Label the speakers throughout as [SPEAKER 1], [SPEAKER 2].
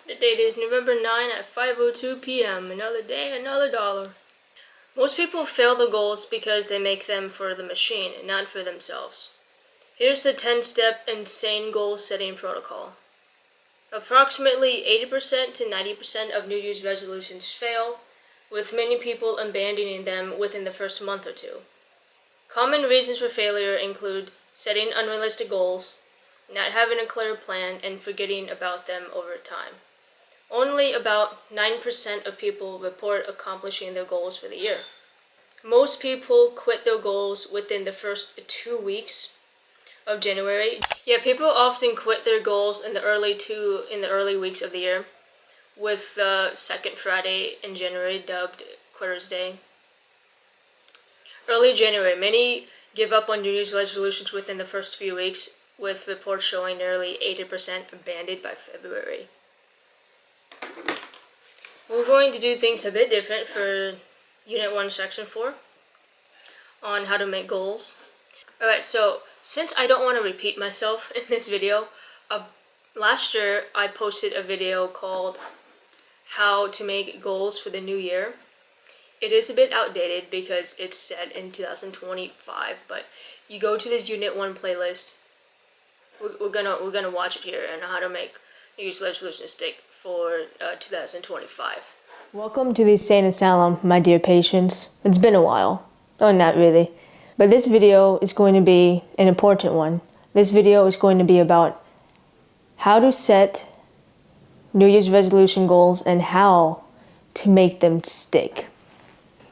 [SPEAKER 1] The date is November 9 at 5:02 p.m. Another day, another dollar. Most people fail the goals because they make them for the machine and not for themselves. Here's the 10-step insane goal setting protocol. Approximately 80% to 90% of New Year's resolutions fail, with many people abandoning them within the first month or two. Common reasons for failure include setting unrealistic goals, not having a clear plan, and forgetting about them over time. Only about 9% of people report accomplishing their goals for the year. Most people quit their goals within the first 2 weeks of January. Yeah, people often quit their goals in the early weeks of the year, with the second Friday in January dubbed Quitter's Day. Early January, many give up on New Year's resolutions within the first few weeks, with reports showing nearly 80% abandoned by February. We're going to do things a bit different for Unit 1, Section 4 on how to make goals. Alright, so since I don't want to repeat myself in this video, last year I posted a video called How to Make Goals for the New Year. It is a bit outdated because it's set in 2025, but you go to this Unit 1 playlist. We're gonna watch it here and how to make New Year's resolutions stick for 2025. Welcome to the Insane Asylum, my dear patients. It's been a while. Oh, not really. But this video is going to be an important one. This video is going to be about how to set New Year's resolution goals and how to make them stick.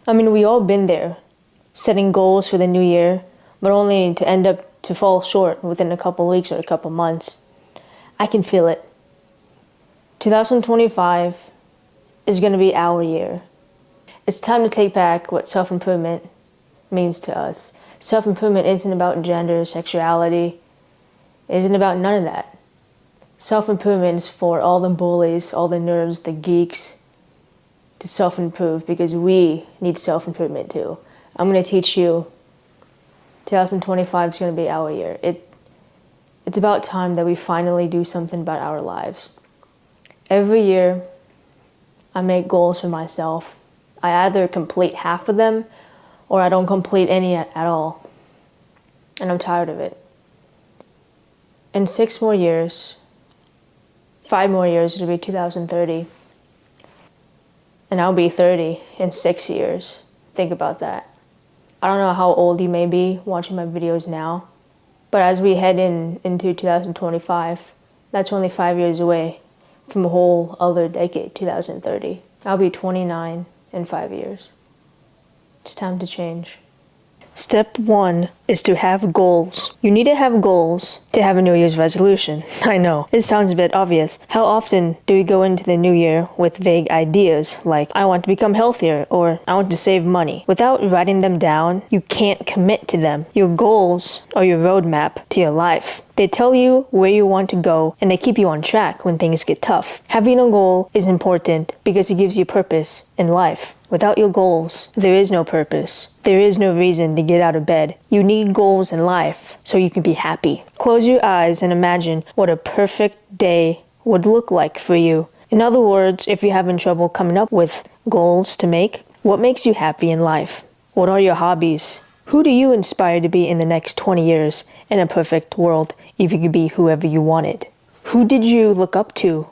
[SPEAKER 1] I mean, we all been there, setting goals for the new year, but only to end up to fall short within a couple weeks or a couple months. I can feel it. 2025 is going to be our year. It's time to take back what self-improvement means to us. Self-improvement isn't about gender, sexuality. It isn't about none of that. Self-improvement is for all the bullies, all the nerds, the geeks, to self-improve, because we need self-improvement too. I'm going to teach you 2025 is going to be our year. It's about time that we finally do something about our lives. Every year, I make goals for myself. I either complete half of them or I don't complete any at all. And I'm tired of it. In 6 more years, 5 more years, it'll be 2030. And I'll be 30 in 6 years. Think about that. I don't know how old you may be watching my videos now, but as we head into 2025, that's only 5 years away from a whole other decade, 2030. I'll be 29 in 5 years. It's time to change. Step 1 is to have goals. You need to have goals to have a New Year's resolution. I know, it sounds a bit obvious. How often do we go into the new year with vague ideas like, I want to become healthier, or I want to save money? Without writing them down, you can't commit to them. Your goals are your roadmap to your life. They tell you where you want to go, and they keep you on track when things get tough. Having a goal is important because it gives you purpose in life. Without your goals, there is no purpose. There is no reason to get out of bed. You need goals in life so you can be happy. Close your eyes and imagine what a perfect day would look like for you. In other words, if you're having trouble coming up with goals to make, what makes you happy in life? What are your hobbies? Who do you inspire to be in the next 20 years in a perfect world if you could be whoever you wanted? Who did you look up to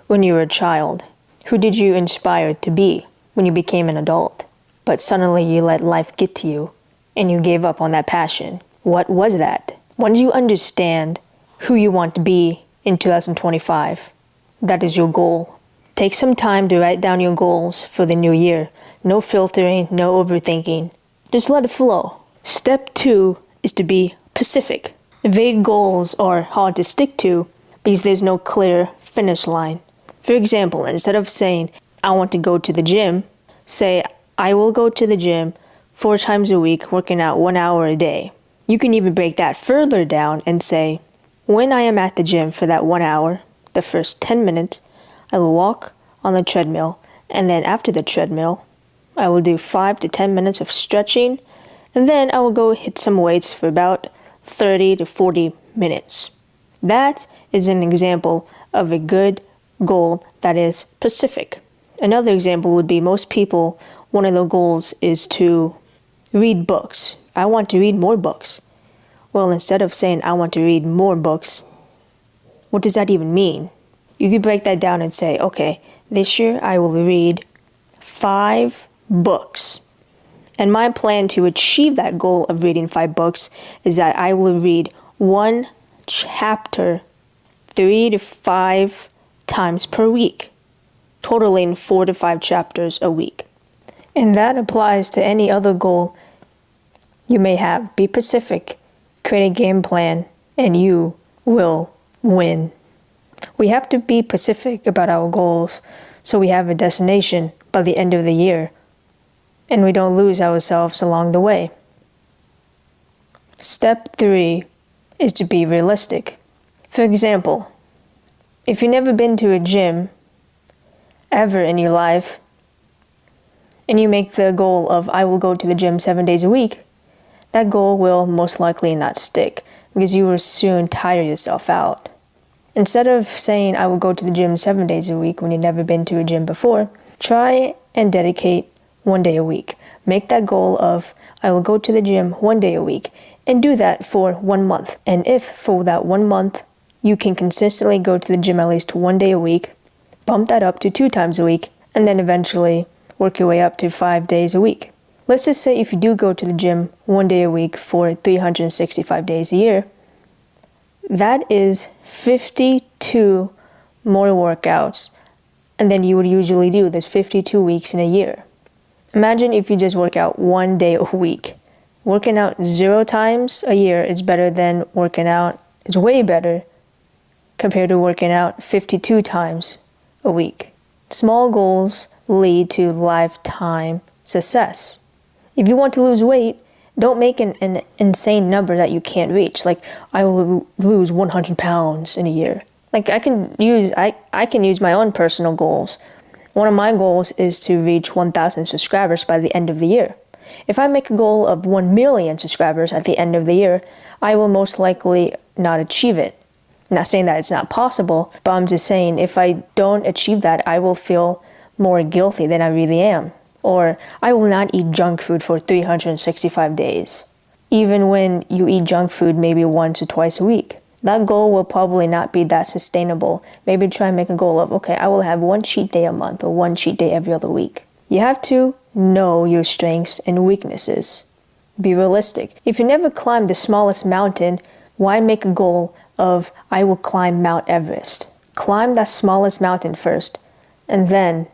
[SPEAKER 1] when you were a child? Who did you inspire to be when you became an adult? But suddenly you let life get to you and you gave up on that passion. What was that? Once you understand who you want to be in 2025, that is your goal. Take some time to write down your goals for the new year. No filtering, no overthinking. Just let it flow. Step 2 is to be specific. Vague goals are hard to stick to because there's no clear finish line. For example, instead of saying, I want to go to the gym, say, I will go to the gym 4 times a week, working out 1 hour a day. You can even break that further down and say, when I am at the gym for that 1 hour, the first 10 minutes, I will walk on the treadmill, and then after the treadmill, I will do 5 to 10 minutes of stretching, and then I will go hit some weights for about 30 to 40 minutes. That is an example of a good goal that is specific. Another example would be most people, one of their goals is to read books. I want to read more books. Well, instead of saying I want to read more books, what does that even mean? You could break that down and say, okay, this year I will read 5 books. And my plan to achieve that goal of reading 5 books is that I will read 1 chapter 3 to 5 times per week, totaling 4 to 5 chapters a week. And that applies to any other goal you may have. Be specific, create a game plan, and you will win. We have to be specific about our goals so we have a destination by the end of the year and we don't lose ourselves along the way. Step 3 is to be realistic. For example, if you've never been to a gym ever in your life and you make the goal of I will go to the gym 7 days a week, that goal will most likely not stick because you will soon tire yourself out. Instead of saying I will go to the gym 7 days a week when you've never been to a gym before, try and dedicate 1 day a week. Make that goal of I will go to the gym 1 day a week and do that for 1 month. And if for that 1 month you can consistently go to the gym at least 1 day a week, bump that up to 2 times a week, and then eventually work your way up to 5 days a week. Let's just say if you do go to the gym 1 day a week for 365 days a year, that is 52 more workouts than you would usually do. There's 52 weeks in a year. Imagine if you just work out 1 day a week. Working out 0 times a year is better than working out, it's way better compared to working out 52 times a week. Small goals lead to lifetime success. If you want to lose weight, don't make an insane number that you can't reach. Like, I will lose 100 pounds in a year. Like, I can use my own personal goals. One of my goals is to reach 1,000 subscribers by the end of the year. If I make a goal of 1 million subscribers at the end of the year, I will most likely not achieve it. I'm not saying that it's not possible, but I'm just saying if I don't achieve that, I will feel more guilty than I really am. Or I will not eat junk food for 365 days. Even when you eat junk food maybe once or twice a week. That goal will probably not be that sustainable. Maybe try and make a goal of, okay, I will have 1 cheat day a month or 1 cheat day every other week. You have to know your strengths and weaknesses. Be realistic. If you never climbed the smallest mountain, why make a goal of, I will climb Mount Everest? Climb that smallest mountain first, and then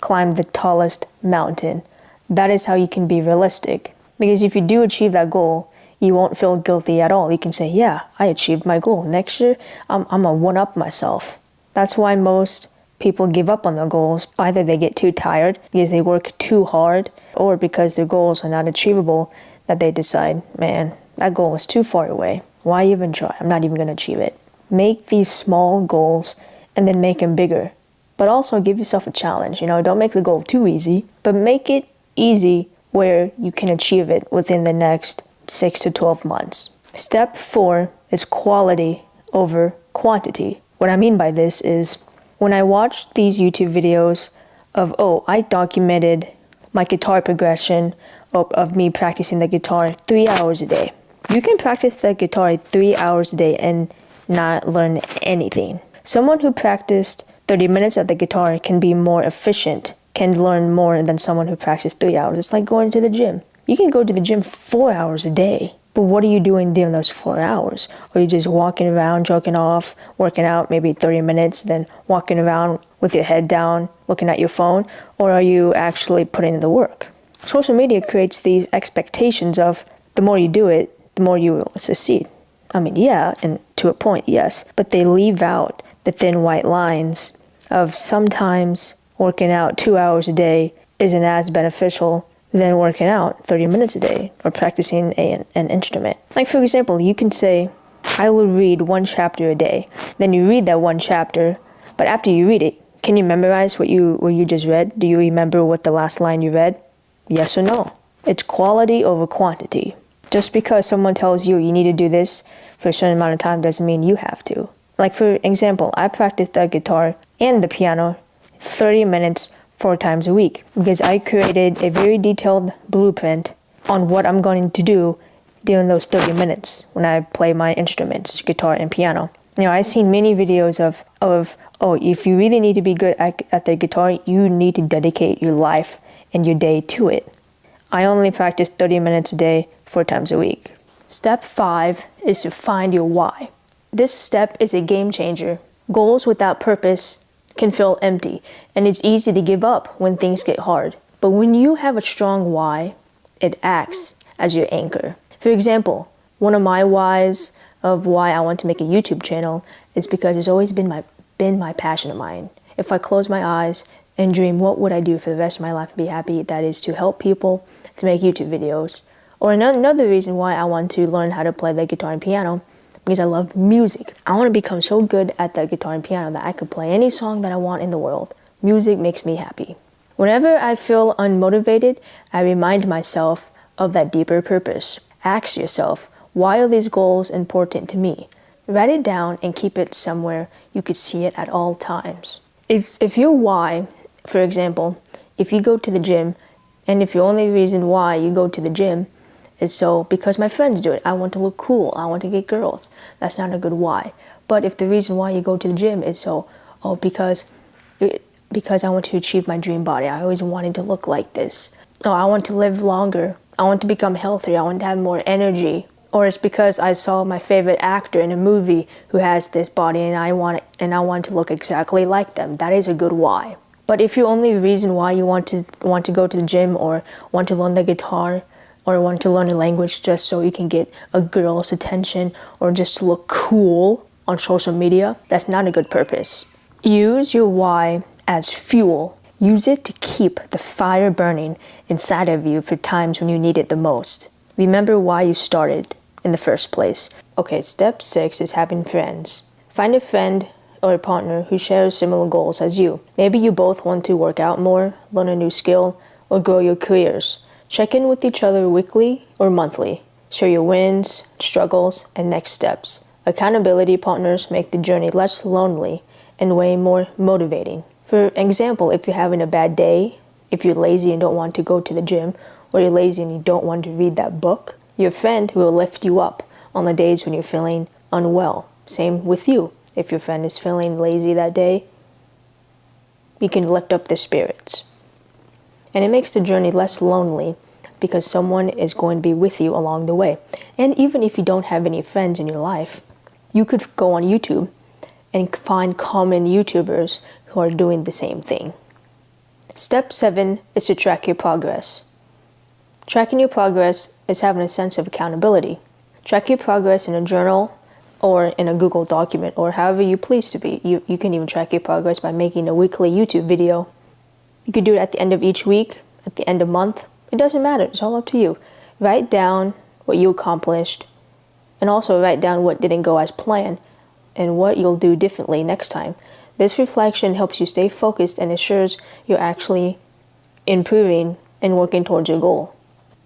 [SPEAKER 1] climb the tallest mountain. That is how you can be realistic. Because if you do achieve that goal, you won't feel guilty at all. You can say, yeah, I achieved my goal. Next year, I'm gonna one-up myself. That's why most people give up on their goals. Either they get too tired because they work too hard, or because their goals are not achievable, that they decide, man, that goal is too far away. Why even try? I'm not even gonna achieve it. Make these small goals and then make them bigger. But also give yourself a challenge. Don't make the goal too easy, but make it easy where you can achieve it within the next 6 to 12 months. Step 4 is quality over quantity. What I mean by this is when I watched these YouTube videos of, I documented my guitar progression of me practicing the guitar 3 hours a day. You can practice the guitar 3 hours a day and not learn anything. Someone who practiced 30 minutes at the guitar can be more efficient, can learn more than someone who practiced 3 hours. It's like going to the gym. You can go to the gym 4 hours a day, but what are you doing during those 4 hours? Are you just walking around, jerking off, working out maybe 30 minutes, then walking around with your head down, looking at your phone? Or are you actually putting in the work? Social media creates these expectations of the more you do it, the more you will succeed. I mean, yeah, and to a point, yes, but they leave out the thin white lines of sometimes working out 2 hours a day isn't as beneficial than working out 30 minutes a day or practicing an instrument. Like, for example, you can say, I will read 1 chapter a day. Then you read that 1 chapter, but after you read it, can you memorize what you just read? Do you remember what the last line you read? Yes or no? It's quality over quantity. Just because someone tells you you need to do this for a certain amount of time doesn't mean you have to. Like, for example, I practiced the guitar and the piano 30 minutes 4 times a week, because I created a very detailed blueprint on what I'm going to do during those 30 minutes when I play my instruments, guitar and piano. I've seen many videos of if you really need to be good at the guitar, you need to dedicate your life and your day to it. I only practice 30 minutes a day, 4 times a week. Step 5 is to find your why. This step is a game changer. Goals without purpose can feel empty, and it's easy to give up when things get hard. But when you have a strong why, it acts as your anchor. For example, one of my whys of why I want to make a YouTube channel is because it's always been my passion of mine. If I close my eyes and dream what would I do for the rest of my life and be happy, that is to help people, to make YouTube videos. Or another reason why I want to learn how to play the guitar and piano, because I love music. I want to become so good at the guitar and piano that I could play any song that I want in the world. Music makes me happy. Whenever I feel unmotivated, I remind myself of that deeper purpose. Ask yourself, why are these goals important to me? Write it down and keep it somewhere you could see it at all times. If your why, for example, if you go to the gym, and if your only reason why you go to the gym is so because my friends do it, I want to look cool, I want to get girls, that's not a good why. But if the reason why you go to the gym is because I want to achieve my dream body, I always wanted to look like this. I want to live longer, I want to become healthier, I want to have more energy. Or it's because I saw my favorite actor in a movie who has this body and I want to look exactly like them. That is a good why. But if your only reason why you want to go to the gym or want to learn the guitar or want to learn a language just so you can get a girl's attention or just to look cool on social media, that's not a good purpose. Use your why as fuel. Use it to keep the fire burning inside of you for times when you need it the most. Remember why you started in the first place. Okay, step 6 is having friends. Find a friend or a partner who shares similar goals as you. Maybe you both want to work out more, learn a new skill, or grow your careers. Check in with each other weekly or monthly. Share your wins, struggles, and next steps. Accountability partners make the journey less lonely and way more motivating. For example, if you're having a bad day, if you're lazy and don't want to go to the gym, or you're lazy and you don't want to read that book, your friend who will lift you up on the days when you're feeling unwell. Same with you. If your friend is feeling lazy that day, you can lift up their spirits. And it makes the journey less lonely because someone is going to be with you along the way. And even if you don't have any friends in your life, you could go on YouTube and find common YouTubers who are doing the same thing. Step 7 is to track your progress. Tracking your progress is having a sense of accountability. Track your progress in a journal or in a Google document or however you please to be. You can even track your progress by making a weekly YouTube video. You could do it at the end of each week, at the end of month. It doesn't matter. It's all up to you. Write down what you accomplished and also write down what didn't go as planned and what you'll do differently next time. This reflection helps you stay focused and ensures you're actually improving and working towards your goal.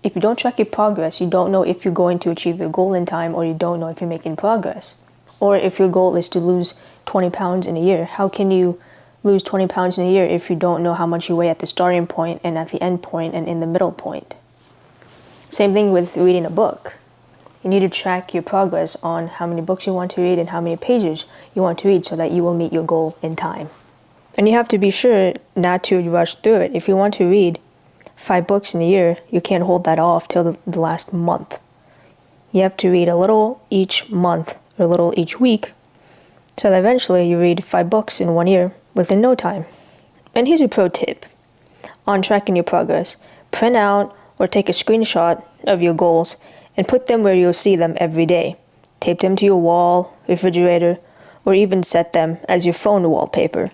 [SPEAKER 1] If you don't track your progress, you don't know if you're going to achieve your goal in time, or you don't know if you're making progress. Or if your goal is to lose 20 pounds in a year, how can you lose 20 pounds in a year if you don't know how much you weigh at the starting point and at the end point and in the middle point? Same thing with reading a book. You need to track your progress on how many books you want to read and how many pages you want to read so that you will meet your goal in time. And you have to be sure not to rush through it. If you want to read 5 books in a year, you can't hold that off till the last month. You have to read a little each month or a little each week so that eventually you read 5 books in 1 year within no time. And here's a pro tip on tracking your progress. Print out or take a screenshot of your goals and put them where you'll see them every day. Tape them to your wall, refrigerator, or even set them as your phone wallpaper.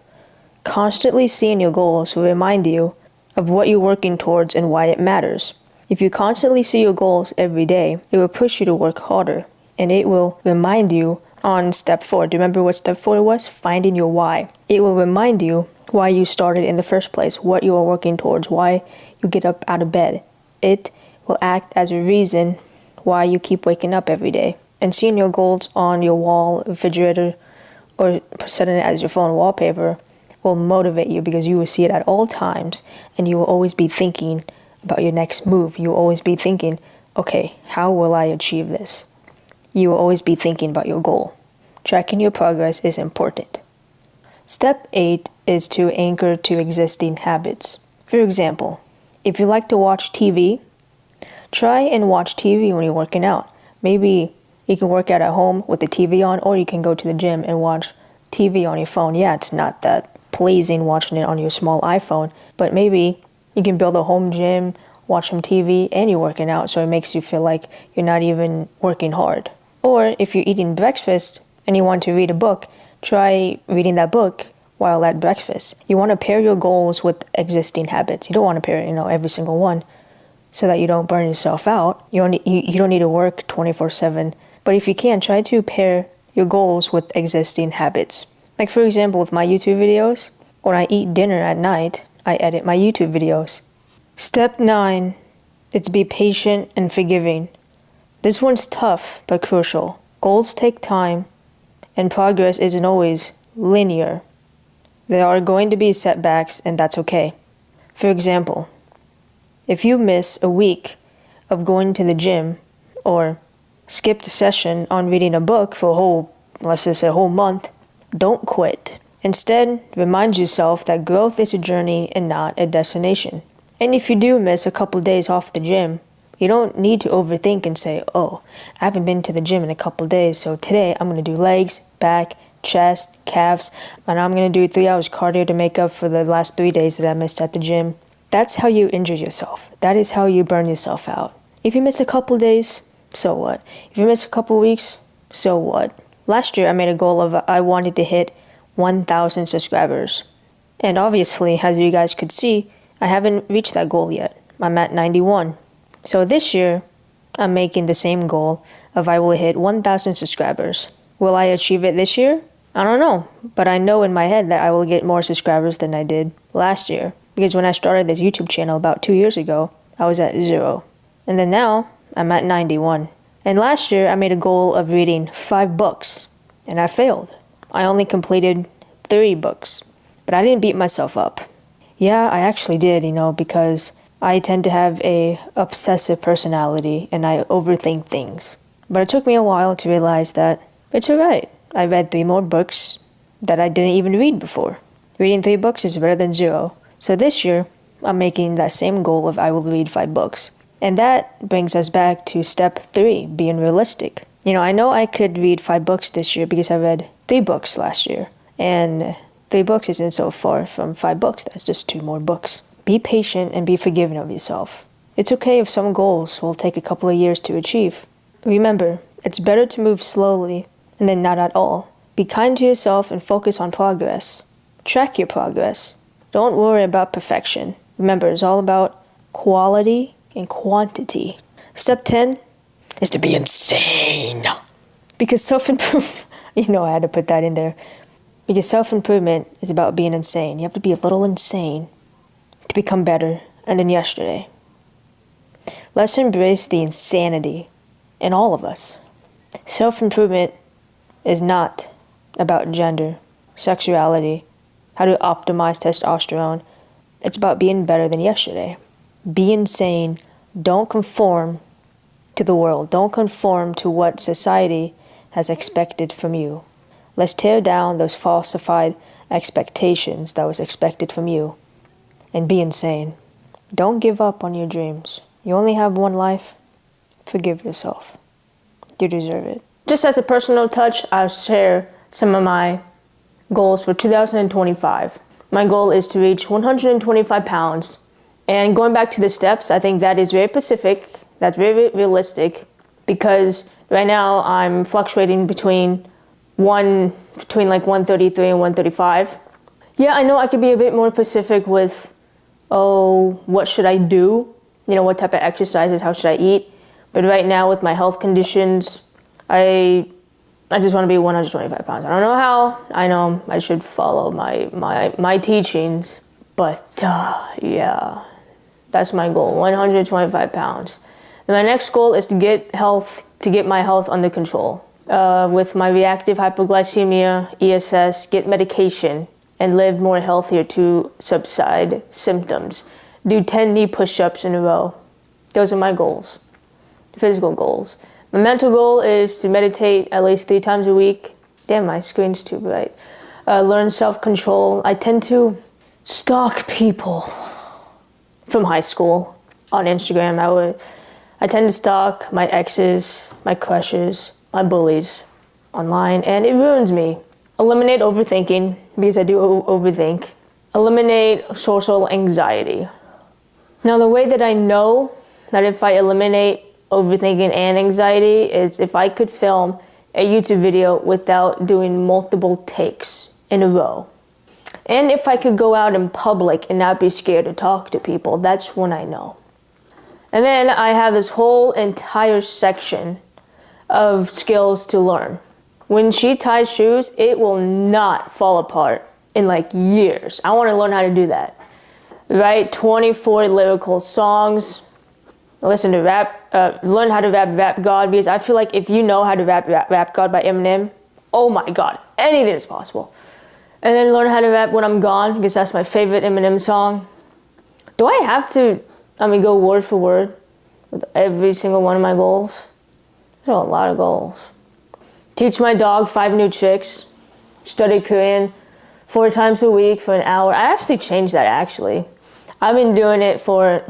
[SPEAKER 1] Constantly seeing your goals will remind you of what you're working towards and why it matters. If you constantly see your goals every day, it will push you to work harder, and it will remind you on step 4. Do you remember what step 4 was? Finding your why. It will remind you why you started in the first place, what you are working towards, why you get up out of bed. It will act as a reason why you keep waking up every day. And seeing your goals on your wall, refrigerator, or setting it as your phone wallpaper will motivate you because you will see it at all times, and you will always be thinking about your next move. You will always be thinking, okay, how will I achieve this? You will always be thinking about your goal. Tracking your progress is important. Step 8 is to anchor to existing habits. For example, if you like to watch TV, try and watch TV when you're working out. Maybe you can work out at home with the TV on, or you can go to the gym and watch TV on your phone. Yeah, it's not that pleasing watching it on your small iPhone, but maybe you can build a home gym, watch some TV, and you're working out, so it makes you feel like you're not even working hard. Or if you're eating breakfast and you want to read a book, try reading that book while at breakfast. You want to pair your goals with existing habits. You don't want to pair, every single one so that you don't burn yourself out. You don't need to work 24/7. But if you can, try to pair your goals with existing habits. Like for example, with my YouTube videos, when I eat dinner at night, I edit my YouTube videos. Step 9 is to be patient and forgiving. This one's tough but crucial. Goals take time, and progress isn't always linear. There are going to be setbacks, and that's okay. For example, if you miss a week of going to the gym, or skipped a session on reading a book for let's just say a whole month, don't quit. Instead, remind yourself that growth is a journey and not a destination. And if you do miss a couple days off the gym, you don't need to overthink and say, oh, I haven't been to the gym in a couple days, so today I'm going to do legs, back, chest, calves, and I'm going to do 3 hours cardio to make up for the last 3 days that I missed at the gym. That's how you injure yourself. That is how you burn yourself out. If you miss a couple days, so what? If you miss a couple weeks, so what? Last year I made a goal of I wanted to hit 1,000 subscribers. And obviously, as you guys could see, I haven't reached that goal yet. I'm at 91. So this year, I'm making the same goal of I will hit 1,000 subscribers. Will I achieve it this year? I don't know, but I know in my head that I will get more subscribers than I did last year. Because when I started this YouTube channel about 2 years ago, I was at 0. And then now, I'm at 91. And last year, I made a goal of reading 5 books, and I failed. I only completed 3 books, but I didn't beat myself up. Yeah, I actually did, because I tend to have a obsessive personality, and I overthink things. But it took me a while to realize that it's alright. I read 3 more books that I didn't even read before. Reading 3 books is better than 0. So this year, I'm making that same goal of I will read 5 books. And that brings us back to step 3, being realistic. I know I could read 5 books this year because I read 3 books last year. And 3 books isn't so far from 5 books. That's just 2 more books. Be patient and be forgiving of yourself. It's okay if some goals will take a couple of years to achieve. Remember, it's better to move slowly and then not at all. Be kind to yourself and focus on progress. Track your progress. Don't worry about perfection. Remember, it's all about quality and quantity. Step 10 is to be insane. Because self-improvement, I had to put that in there. Because self-improvement is about being insane. You have to be a little insane to become better than yesterday. Let's embrace the insanity in all of us. Self-improvement is not about gender, sexuality, how to optimize testosterone. It's about being better than yesterday. Be insane. Don't conform to the world. Don't conform to what society has expected from you. Let's tear down those falsified expectations that was expected from you and be insane. Don't give up on your dreams. You only have one life. Forgive yourself. You deserve it. Just as a personal touch, I'll share some of my goals for 2025. My goal is to reach 125 pounds. And going back to the steps, I think that is very specific. That's very realistic because right now I'm fluctuating between like 133 and 135. Yeah, I know I could be a bit more specific with, what should I do? What type of exercises, how should I eat? But right now with my health conditions, I just want to be 125 pounds. I don't know how. I know I should follow my teachings, but yeah, that's my goal, 125 pounds. And my next goal is to get my health under control. With my reactive hypoglycemia, ESS, get medication and live more healthier to subside symptoms. Do 10 knee push-ups in a row. Those are my goals, physical goals. My mental goal is to meditate at least 3 times a week. Damn, my screen's too bright. Learn self-control. I tend to stalk people from high school on Instagram. I tend to stalk my exes, my crushes, my bullies online, and it ruins me. Eliminate overthinking, because I do overthink. Eliminate social anxiety. Now, the way that I know that if I eliminate overthinking and anxiety is if I could film a YouTube video without doing multiple takes in a row. And if I could go out in public and not be scared to talk to people, that's when I know. And then I have this whole entire section of skills to learn. When she ties shoes, it will not fall apart in like years. I want to learn how to do that. Write 24 lyrical songs. Listen to rap, learn how to rap God, because I feel like if you know how to rap God by Eminem, oh my God, anything is possible. And then learn how to rap When I'm Gone, because that's my favorite Eminem song. Do I have to, go word for word with every single one of my goals? There's a lot of goals. Teach my dog 5 new tricks. Study Korean 4 times a week for an hour. I actually changed that, actually. I've been doing it for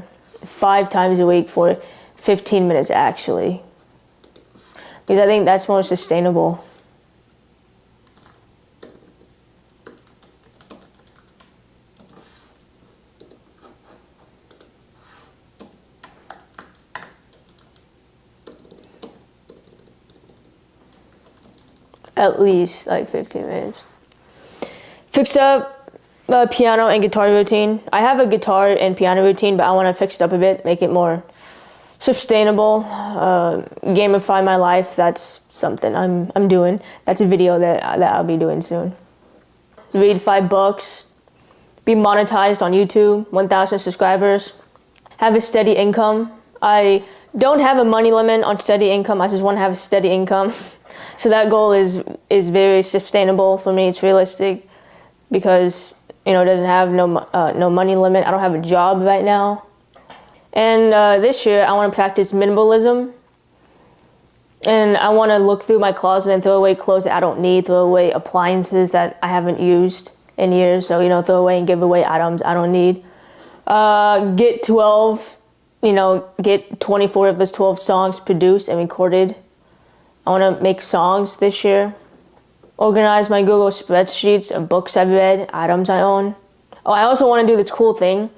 [SPEAKER 1] 5 times a week for 15 minutes, actually. Because I think that's more sustainable. At least like 15 minutes. Fix up piano and guitar routine. I have a guitar and piano routine, but I want to fix it up a bit, make it more sustainable, gamify my life. That's something I'm doing. That's a video that I'll be doing soon. Read 5 books. Be monetized on YouTube, 1,000 subscribers. Have a steady income. I don't have a money limit on steady income. I just want to have a steady income. So that goal is very sustainable for me. It's realistic because it doesn't have no money limit. I don't have a job right now. And this year I want to practice minimalism. And I want to look through my closet and throw away clothes that I don't need, throw away appliances that I haven't used in years. So throw away and give away items I don't need. Get 12. Get 24 of those 12 songs produced and recorded. I want to make songs this year. Organize my Google spreadsheets of books I've read, items I own. Oh, I also want to do this cool thing.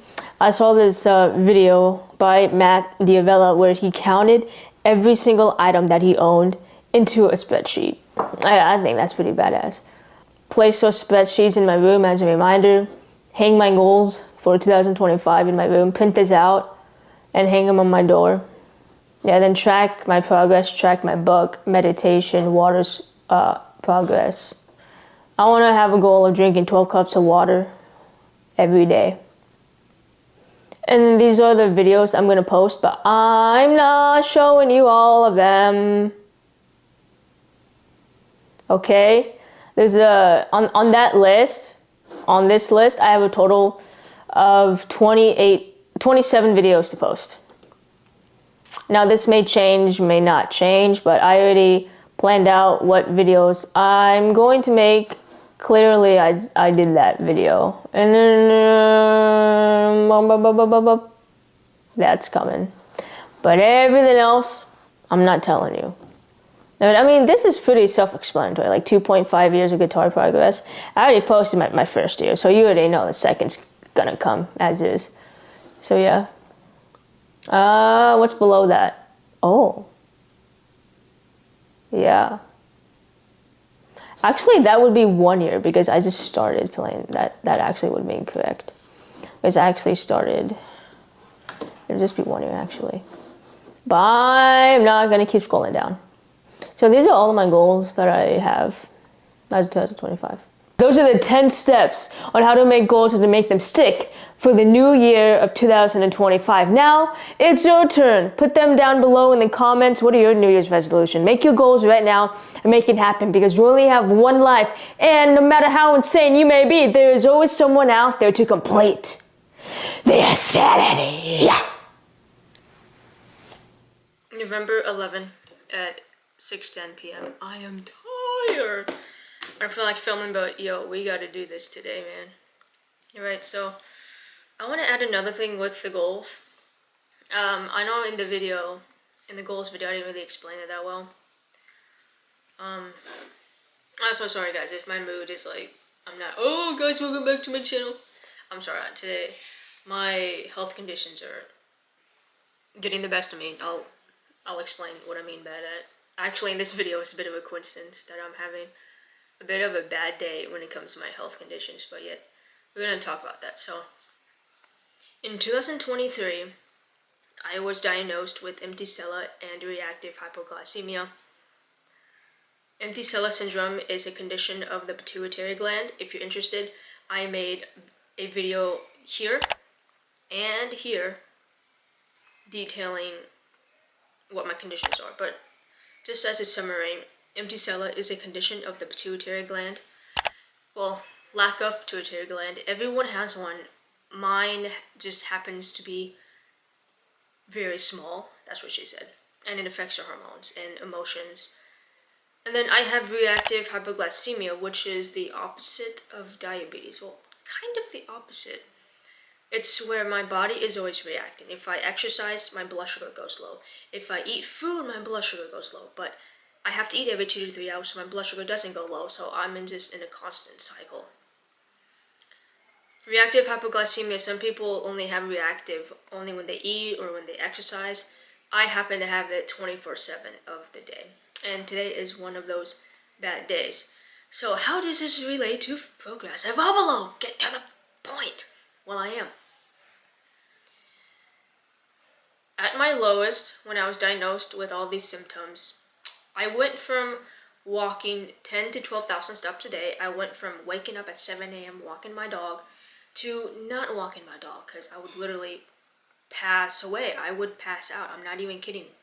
[SPEAKER 1] I saw this video by Matt Diavella where he counted every single item that he owned into a spreadsheet. I think that's pretty badass. Place those spreadsheets in my room as a reminder. Hang my goals for 2025 in my room. Print this out and hang them on my door. Yeah, then track my progress, track my book, meditation, water's progress. I want to have a goal of drinking 12 cups of water every day. And these are the videos I'm going to post, but I'm not showing you all of them. Okay? There's on that list, on this list, I have a total of 27 videos to post. Now this may change, may not change, but I already planned out what videos I'm going to make. Clearly I did that video. And then that's coming. But everything else, I'm not telling you. This is pretty self-explanatory, like 2.5 years of guitar progress. I already posted my first year, so you already know the second's gonna come as is. So yeah. What's below that? Oh. Yeah. Actually, that would be 1 year because I just started playing. That actually would be incorrect. Because I actually started. It would just be 1 year actually. But I'm not going to keep scrolling down. So these are all of my goals that I have as 2025. Those are the 10 steps on how to make goals and to make them stick for the new year of 2025. Now, it's your turn. Put them down below in the comments. What are your New Year's resolutions? Make your goals right now and make it happen, because you only have one life. And no matter how insane you may be, there is always someone out there to complete their sanity. November 11 at 6:10 p.m. I am tired. I feel like filming, but yo, we gotta do this today, man. Alright, so I want to add another thing with the goals. I know in the goals video, I didn't really explain it that well. I'm so sorry, guys, if my mood is like, I'm not, oh guys, welcome back to my channel. I'm sorry, today my health conditions are getting the best of me. I'll explain what I mean by that. Actually, in this video, it's a bit of a coincidence that I'm having a bit of a bad day when it comes to my health conditions, but yet we're gonna talk about that. So, in 2023, I was diagnosed with empty sella and reactive hypoglycemia. Empty sella syndrome is a condition of the pituitary gland. If you're interested, I made a video here and here detailing what my conditions are, but just as a summary, empty sella is a condition of the pituitary gland. Well, lack of pituitary gland. Everyone has one. Mine just happens to be very small. That's what she said. And it affects your hormones and emotions. And then I have reactive hypoglycemia, which is the opposite of diabetes. Well, kind of the opposite. It's where my body is always reacting. If I exercise, my blood sugar goes low. If I eat food, my blood sugar goes low. But I have to eat every 2 to 3 hours so my blood sugar doesn't go low. So I'm just in a constant cycle. Reactive hypoglycemia, some people only have reactive only when they eat or when they exercise. I happen to have it 24/7 of the day. And today is one of those bad days. So how does this relate to progressive overload? Get to the point. Well, I am. At my lowest, when I was diagnosed with all these symptoms, I went from walking 10 to 12,000 steps a day. I went from waking up at 7 a.m. walking my dog to not walking my dog, because I would literally pass away. I would pass out. I'm not even kidding.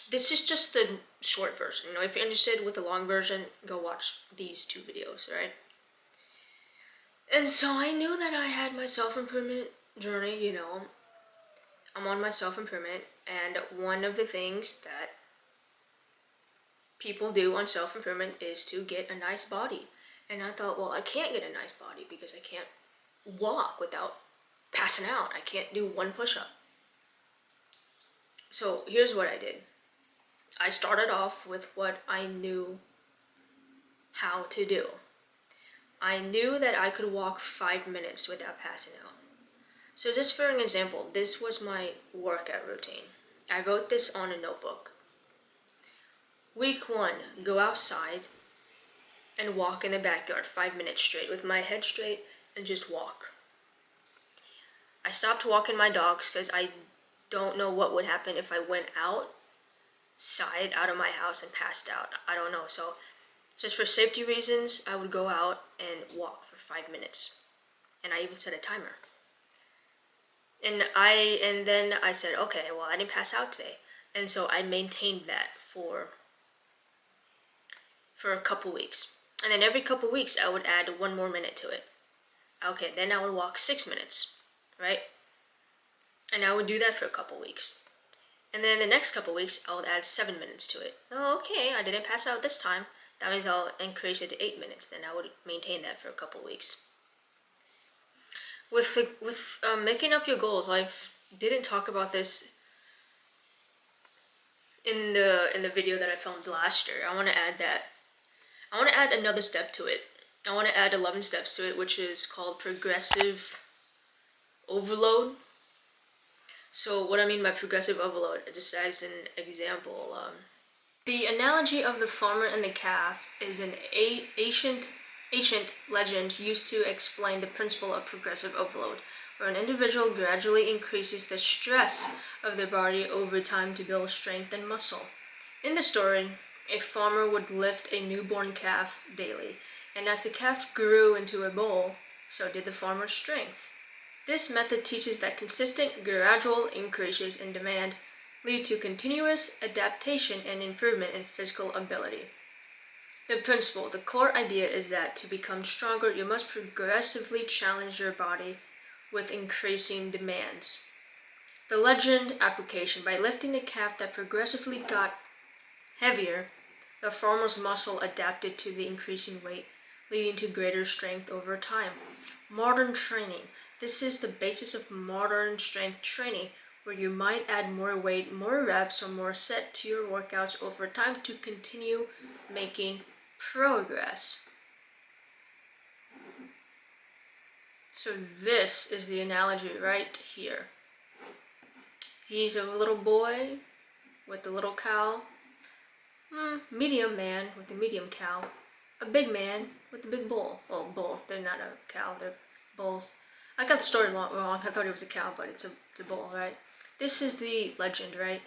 [SPEAKER 1] This is just the short version. If you're interested with the long version, go watch these 2 videos, right? And so I knew that I had my self-improvement journey, I'm on my self-improvement, and one of the things that people do on self-improvement is to get a nice body. And I thought, well, I can't get a nice body because I can't walk without passing out. I can't do 1 push-up. So here's what I did. I started off with what I knew how to do. I knew that I could walk 5 minutes without passing out. So just for an example, this was my workout routine. I wrote this on a notebook. Week 1, go outside and walk in the backyard 5 minutes straight with my head straight and just walk. I stopped walking my dogs because I don't know what would happen if I went outside out of my house and passed out. I don't know. So just for safety reasons, I would go out and walk for 5 minutes. And I even set a timer. And then I said, okay, well, I didn't pass out today. And so I maintained that for a couple weeks. And then every couple weeks, I would add 1 more minute to it. Okay, then I would walk 6 minutes, right? And I would do that for a couple weeks. And then the next couple weeks, I would add 7 minutes to it. Oh, okay, I didn't pass out this time. That means I'll increase it to 8 minutes. Then I would maintain that for a couple weeks. With making up your goals, I didn't talk about this in the video that I filmed last year. I want to add that. I want to add another step to it. I want to add 11 steps to it, which is called progressive overload. So what I mean by progressive overload, just as an example, the analogy of the farmer and the calf is an ancient legend used to explain the principle of progressive overload, where an individual gradually increases the stress of their body over time to build strength and muscle. In the story, a farmer would lift a newborn calf daily, And as the calf grew into a bull, so did the farmer's strength. This method teaches that consistent, gradual increases in demand lead to continuous adaptation and improvement in physical ability. The principle, the core idea is that to become stronger, you must progressively challenge your body with increasing demands. The legend application, by lifting a calf that progressively got heavier, the farmer's muscle adapted to the increasing weight, leading to greater strength over time. Modern training. This is the basis of modern strength training, where you might add more weight, more reps, or more set to your workouts over time to continue making progress. So this is the analogy right here. He's a little boy with a little cow, medium man with a medium cow, a big man with a big bull. Well, bull, they're not a cow, they're bulls. I got the story wrong, I thought it was a cow, but it's a bull, right? This is the legend, right?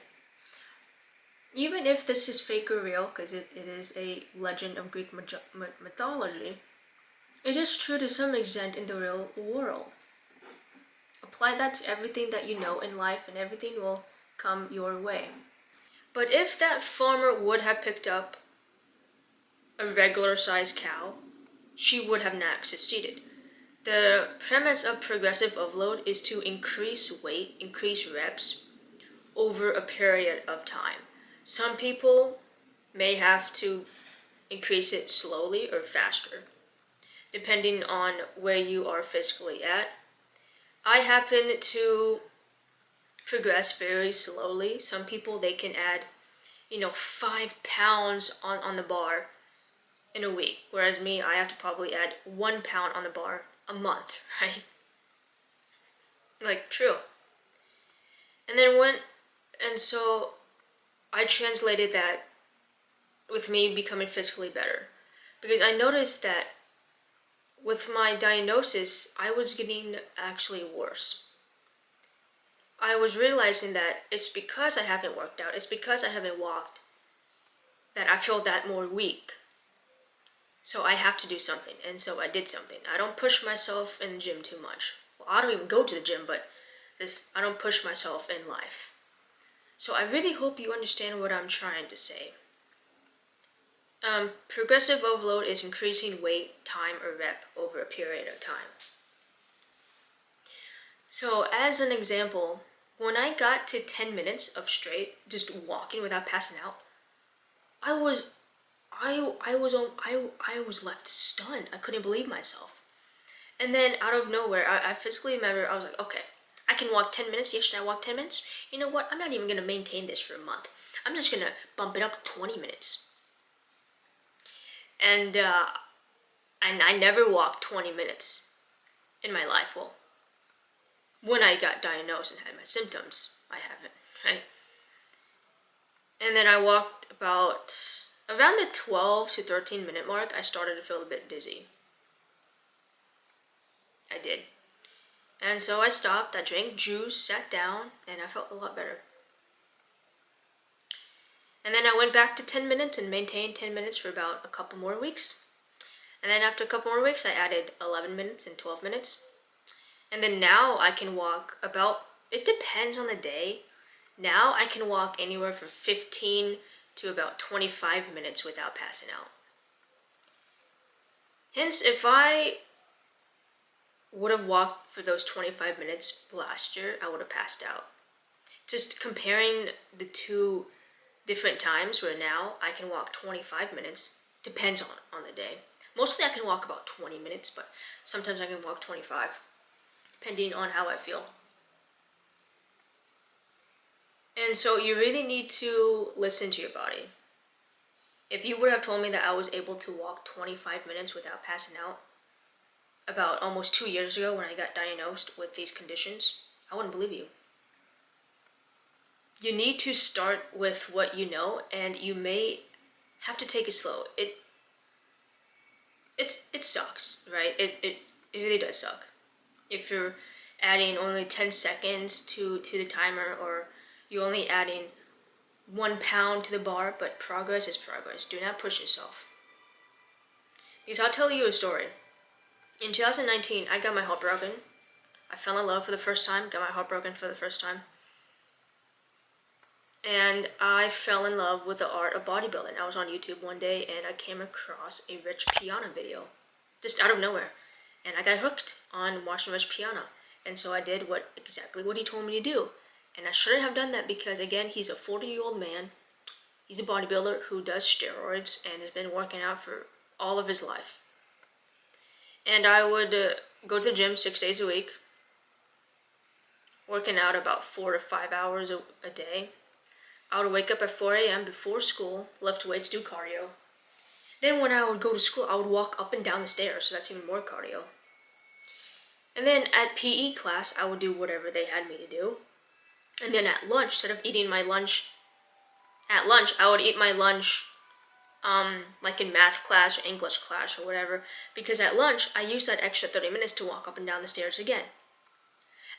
[SPEAKER 1] Even if this is fake or real, because it is a legend of Greek mythology, it is true to some extent in the real world. Apply that to everything that you know in life and everything will come your way. But if that farmer would have picked up a regular sized cow, she would have not succeeded. The premise of progressive overload is to increase weight, increase reps over a period of time. Some people may have to increase it slowly or faster, depending on where you are physically at. I happen to progress very slowly. Some people, they can add, 5 pounds on the bar in a week, whereas me, I have to probably add 1 pound on the bar a month, right? Like, true. And so I translated that with me becoming physically better, because I noticed that with my diagnosis, I was getting actually worse. I was realizing that it's because I haven't worked out, it's because I haven't walked, that I feel that more weak. So I have to do something, and so I did something. I don't push myself in the gym too much. Well, I don't even go to the gym, but I don't push myself in life. So I really hope you understand what I'm trying to say. Progressive overload is increasing weight, time, or rep over a period of time. So as an example, when I got to 10 minutes of straight, just walking without passing out, I was left stunned. I couldn't believe myself. And then out of nowhere, I physically remember, I was like, okay, I can walk 10 minutes. Yesterday I walked 10 minutes. You know what? I'm not even going to maintain this for a month. I'm just going to bump it up to 20 minutes. And I never walked 20 minutes in my life. Well, when I got diagnosed and had my symptoms, I haven't, right? And then I walked around the 12 to 13 minute mark, I started to feel a bit dizzy. I did. And so I stopped, I drank juice, sat down, and I felt a lot better. And then I went back to 10 minutes and maintained 10 minutes for about a couple more weeks. And then after a couple more weeks, I added 11 minutes and 12 minutes. And then now I can walk it depends on the day. Now I can walk anywhere from 15 to about 25 minutes without passing out. Hence, if I would have walked for those 25 minutes last year, I would have passed out. Just comparing the two different times where now I can walk 25 minutes, depends on the day. Mostly I can walk about 20 minutes, but sometimes I can walk 25, depending on how I feel. And so you really need to listen to your body. If you would have told me that I was able to walk 25 minutes without passing out about almost 2 years ago when I got diagnosed with these conditions, I wouldn't believe you. You need to start with what you know, and you may have to take it slow. It sucks, right? It really does suck. If you're adding only 10 seconds to the timer, or you're only adding 1 pound to the bar, but progress is progress. Do not push yourself. Because I'll tell you a story. In 2019, I got my heart broken. I fell in love for the first time, got my heart broken for the first time. And I fell in love with the art of bodybuilding. I was on YouTube one day and I came across a Rich Piana video, just out of nowhere. And I got hooked on watching Rich Piana. And so I did exactly what he told me to do. And I shouldn't have done that because, again, he's a 40-year-old man. He's a bodybuilder who does steroids and has been working out for all of his life. And I would go to the gym 6 days a week, working out about 4 to 5 hours a day. I would wake up at 4 a.m. before school, lift weights, do cardio. Then when I would go to school, I would walk up and down the stairs, so that's even more cardio. And then at PE class, I would do whatever they had me to do. And then at lunch, instead of eating my lunch at lunch, I would eat my lunch like in math class or English class or whatever, because at lunch, I used that extra 30 minutes to walk up and down the stairs again.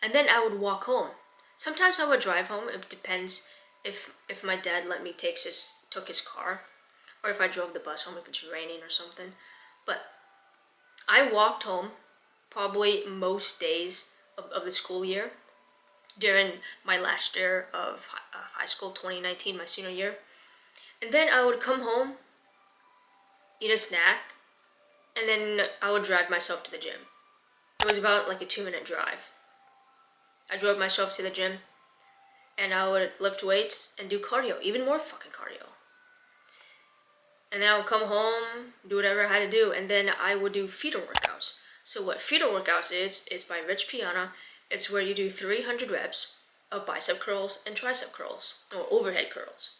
[SPEAKER 1] And then I would walk home. Sometimes I would drive home. It depends if my dad let me took his car, or if I drove the bus home if it's raining or something. But I walked home probably most days of the school year during my last year of high school, 2019, my senior year. And then I would come home, eat a snack, and then I would drive myself to the gym. It was about like a 2-minute drive. I drove myself to the gym, and I would lift weights and do cardio, even more fucking cardio. And then I would come home, do whatever I had to do, and then I would do feeder workouts. So what feeder workouts is by Rich Piana. It's where you do 300 reps of bicep curls and tricep curls, or overhead curls.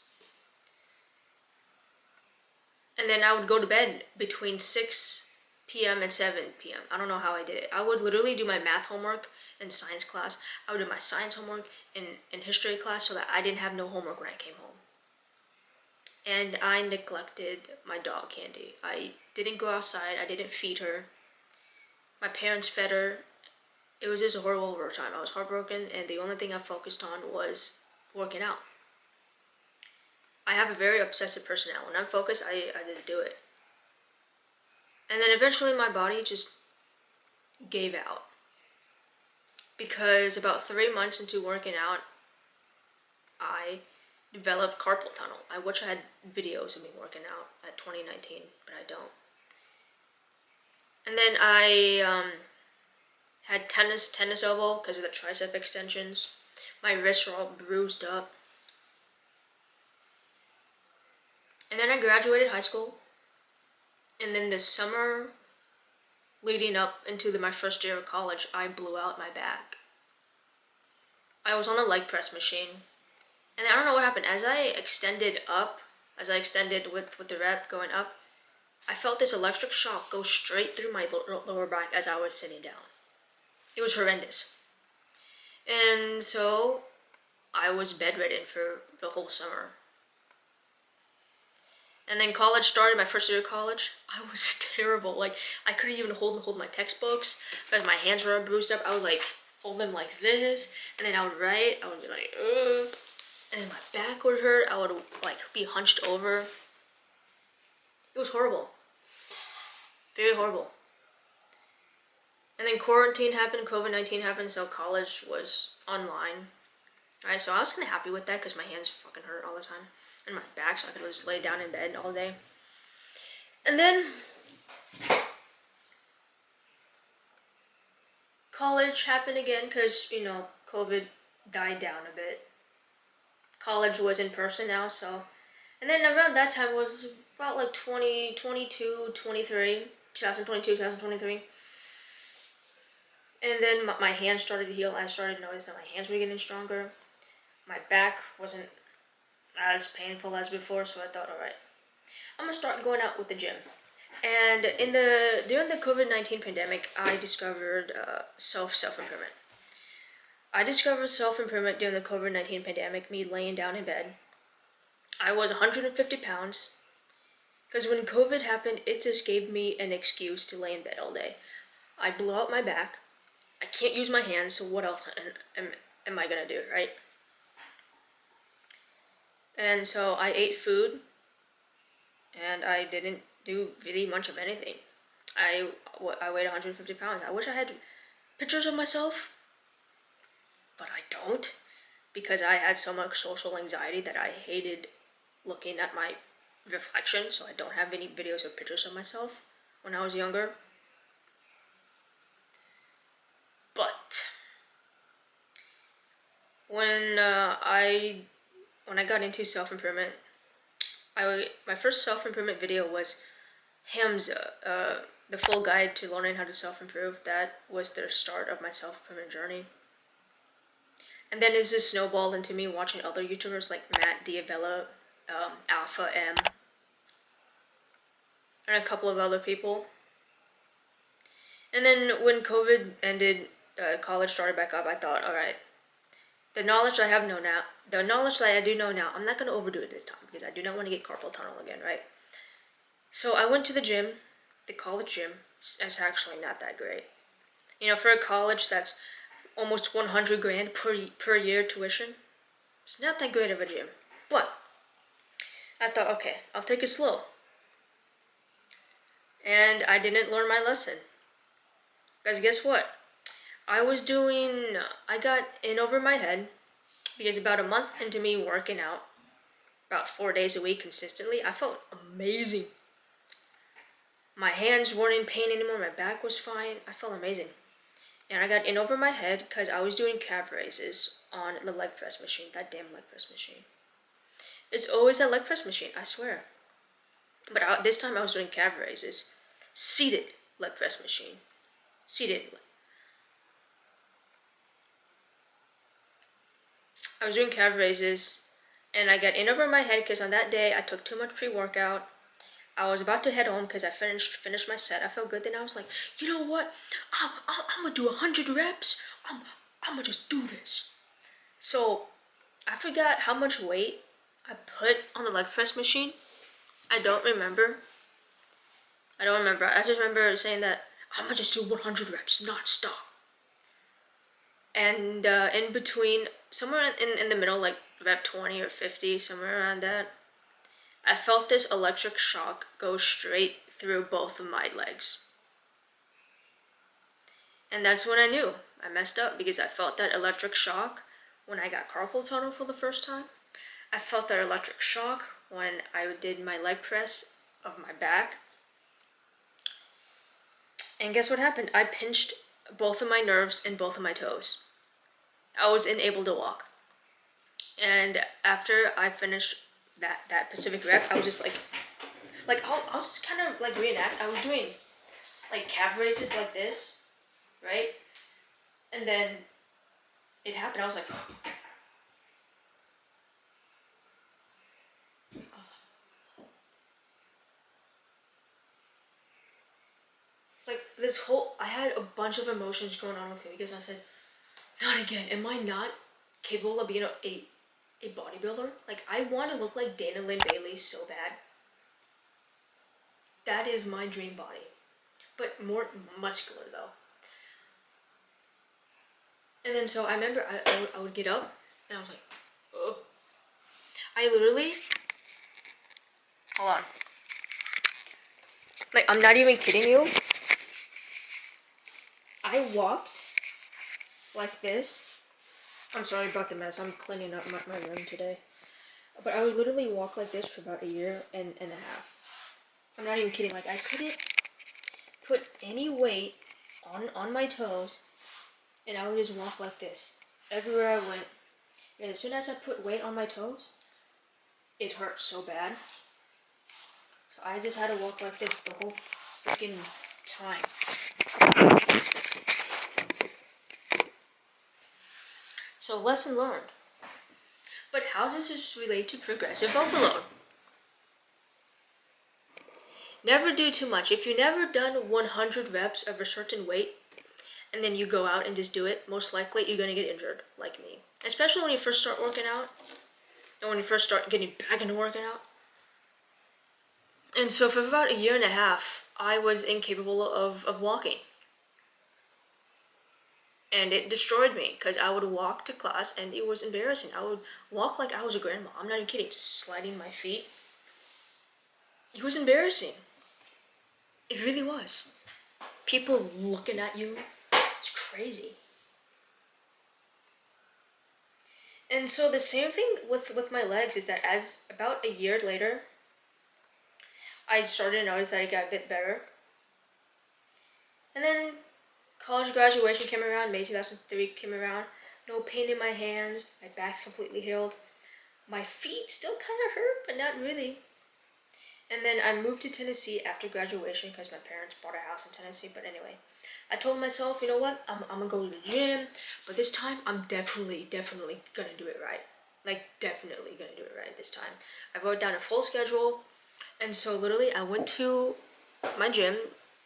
[SPEAKER 1] And then I would go to bed between 6 p.m. and 7 p.m. I don't know how I did it. I would literally do my math homework in science class. I would do my science homework in history class so that I didn't have no homework when I came home. And I neglected my dog Candy. I didn't go outside. I didn't feed her. My parents fed her. It was just a horrible time. I was heartbroken, and the only thing I focused on was working out. I have a very obsessive personality. When I'm focused, I just do it. And then eventually my body just gave out. Because about 3 months into working out, I developed carpal tunnel. I wish I had videos of me working out at 2019, but I don't. And then I had tennis elbow because of the tricep extensions. My wrists were all bruised up. And then I graduated high school. And then this summer, leading up into my first year of college, I blew out my back. I was on the leg press machine. And I don't know what happened. As I extended with the rep going up, I felt this electric shock go straight through my lower back as I was sitting down. It was horrendous. And so I was bedridden for the whole summer. And then college started, my first year of college. I was terrible. Like, I couldn't even hold my textbooks because my hands were all bruised up. I would like hold them like this, and then I would write. I would be like, ugh. And then my back would hurt. I would like be hunched over. It was horrible. Very horrible. And then quarantine happened, COVID-19 happened, so college was online. Alright, so I was kind of happy with that because my hands fucking hurt all the time. And my back, so I could just lay down in bed all day. And then college happened again because, COVID died down a bit. College was in person now, so. And then around that time was about like 2022, 2023. And then my hands started to heal. I started to notice that my hands were getting stronger. My back wasn't as painful as before, so I thought, alright, I'm gonna start going out with the gym. And during the COVID-19 pandemic, I discovered self-improvement. I discovered self-improvement during the COVID-19 pandemic, me laying down in bed. I was 150 pounds, because when COVID happened, it just gave me an excuse to lay in bed all day. I blew out my back. I can't use my hands, so what else am I gonna do, right? And so I ate food, and I didn't do really much of anything. I weighed 150 pounds. I wish I had pictures of myself, but I don't, because I had so much social anxiety that I hated looking at my reflection, so I don't have any videos or pictures of myself when I was younger. But when I got into self-improvement, my first self-improvement video was Hamza, the full guide to learning how to self-improve. That was the start of my self-improvement journey. And then it just snowballed into me watching other YouTubers like Matt Diavella, Alpha M, and a couple of other people. And then when COVID ended, college started back up, I thought, all right, the knowledge I do know now, I'm not going to overdo it this time because I do not want to get carpal tunnel again, right? So I went to the gym, the college gym. It's actually not that great. You know, for a college that's almost 100 grand per year tuition, it's not that great of a gym. But I thought, okay, I'll take it slow. And I didn't learn my lesson. Guys, guess what? I got in over my head because about a month into me working out, about 4 days a week consistently, I felt amazing. My hands weren't in pain anymore, my back was fine, I felt amazing. And I got in over my head because I was doing calf raises on the leg press machine, that damn leg press machine. It's always that leg press machine, I swear. But this time I was doing calf raises, seated leg press machine, seated. I was doing calf raises, and I got in over my head because on that day I took too much pre-workout. I was about to head home because I finished my set. I felt good. Then I was like, you know what? I'm gonna do 100 reps. I'm gonna just do this. So I forgot how much weight I put on the leg press machine. I don't remember. I just remember saying that I'm gonna just do 100 reps non-stop. And in between, somewhere in the middle, like rep 20 or 50, somewhere around that, I felt this electric shock go straight through both of my legs. And that's when I knew I messed up, because I felt that electric shock when I got carpal tunnel for the first time. I felt that electric shock when I did my leg press of my back. And guess what happened? I pinched both of my nerves in both of my toes. I was unable to walk. And after I finished that specific rep, I was just like I was just kind of like reenact. I was doing like calf raises like this, right? And then it happened. I was like, this whole, I had a bunch of emotions going on with me because I said, not again. Am I not capable of being a bodybuilder? Like, I want to look like Dana Lynn Bailey so bad. That is my dream body, but more muscular though. And then so I remember I would get up and I was like, oh. I literally, hold on. Like, I'm not even kidding you. I walked like this. I'm sorry about the mess. I'm cleaning up my room today. But I would literally walk like this for about a year and a half. I'm not even kidding. Like, I couldn't put any weight on my toes, and I would just walk like this everywhere I went. And as soon as I put weight on my toes, it hurt so bad. So I just had to walk like this the whole freaking time. So lesson learned. But how does this relate to progressive overload? Never do too much. If you've never done 100 reps of a certain weight, and then you go out and just do it, most likely you're going to get injured, like me. Especially when you first start working out, and when you first start getting back into working out. And so for about a year and a half, I was incapable of walking. And it destroyed me, because I would walk to class and it was embarrassing. I would walk like I was a grandma. I'm not even kidding, just sliding my feet. It was embarrassing. It really was. people looking at you. It's crazy. And so the same thing with my legs is that as about a year later, I started to notice that I got a bit better. And then college graduation came around, May 2003 came around. No pain in my hands, my back's completely healed. My feet still kind of hurt, but not really. And then I moved to Tennessee after graduation because my parents bought a house in Tennessee. But anyway, I told myself, you know what, I'm gonna go to the gym, but this time I'm definitely gonna do it right. Like, definitely gonna do it right this time. I wrote down a full schedule, and so literally I went to my gym.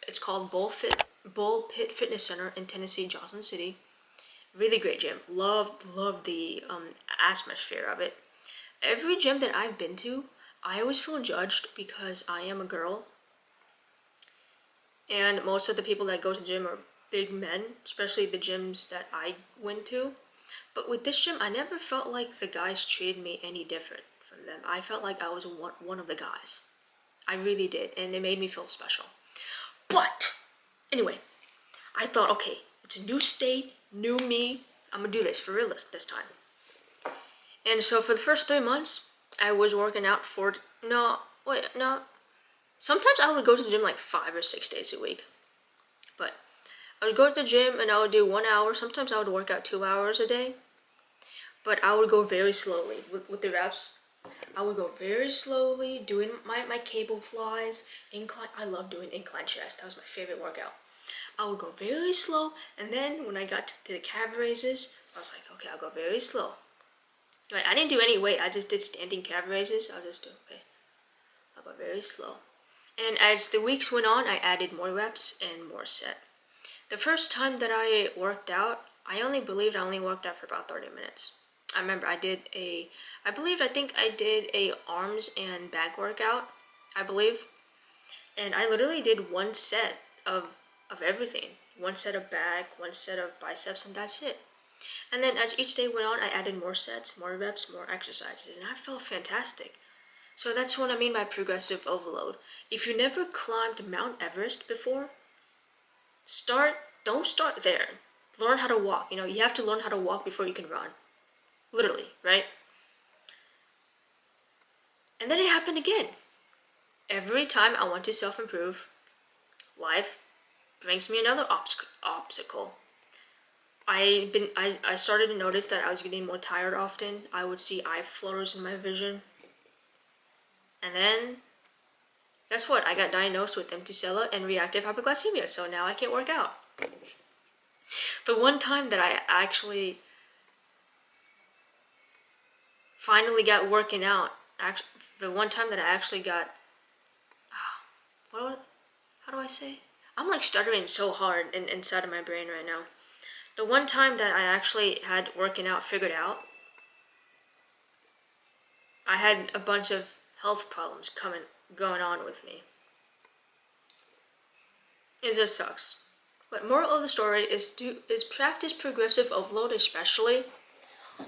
[SPEAKER 1] It's called Bull Pit Fitness Center in Tennessee, Johnson City. Really great gym. Loved the atmosphere of it. Every gym that I've been to, I always feel judged because I am a girl. And most of the people that go to gym are big men, especially the gyms that I went to. But with this gym, I never felt like the guys treated me any different from them. I felt like I was one of the guys. I really did, and it made me feel special. But anyway, I thought, okay, it's a new state, new me. I'm gonna do this for real this time. And so for the first 3 months, I was working out sometimes I would go to the gym like 5 or 6 days a week. But I would go to the gym and I would do 1 hour. Sometimes I would work out 2 hours a day. But I would go very slowly with the reps. I would go very slowly, doing my cable flies, incline. I love doing incline chest. That was my favorite workout. I would go very slow, and then when I got to the calf raises, I was like, okay, I'll go very slow. Right, I didn't do any weight. I just did standing calf raises. I'll just do, okay, I'll go very slow. And as the weeks went on, I added more reps and more set. The first time that I worked out, I only worked out for about 30 minutes. I remember I think I did a arms and back workout, I believe. And I literally did one set of everything. One set of back, one set of biceps, and that's it. And then as each day went on, I added more sets, more reps, more exercises, and I felt fantastic. So that's what I mean by progressive overload. If you never climbed Mount Everest before, don't start there. Learn how to walk. You have to learn how to walk before you can run. Literally, right? And then it happened again. Every time I want to self-improve, life brings me another obstacle. I started to notice that I was getting more tired often. I would see eye flutters in my vision. And then, guess what? I got diagnosed with empty-sella and reactive hypoglycemia, so now I can't work out. The one time that I actually finally got working out, the one time that I actually got, how do I say? I'm like stuttering so hard inside of my brain right now. The one time that I actually had working out figured out, I had a bunch of health problems going on with me. It just sucks. But moral of the story is practice progressive overload, especially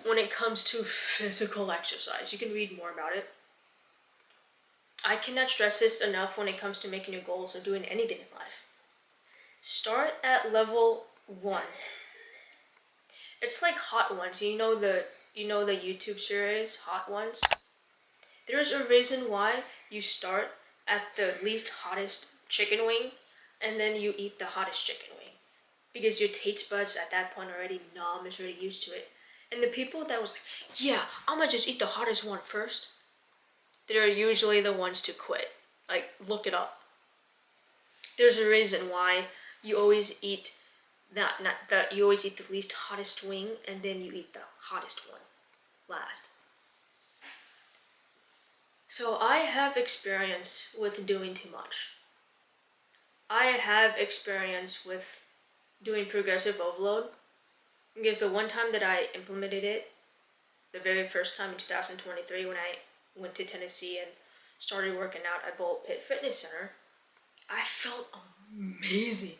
[SPEAKER 1] when it comes to physical exercise. You can read more about it. I cannot stress this enough when it comes to making your goals or doing anything in life. Start at level 1. It's like Hot Ones. You know the YouTube series Hot Ones? There's a reason why you start at the least hottest chicken wing and then you eat the hottest chicken wing. Because your taste buds at that point are already numb, is already used to it. And the people that was like, yeah, I'm gonna just eat the hottest one first, they're usually the ones to quit. Like, look it up. There's a reason why you always eat you always eat the least hottest wing and then you eat the hottest one last. So I have experience with doing too much. I have experience with doing progressive overload because the one time that I implemented it, the very first time in 2023 when I went to Tennessee and started working out at Bull Pit Fitness Center, I felt amazing.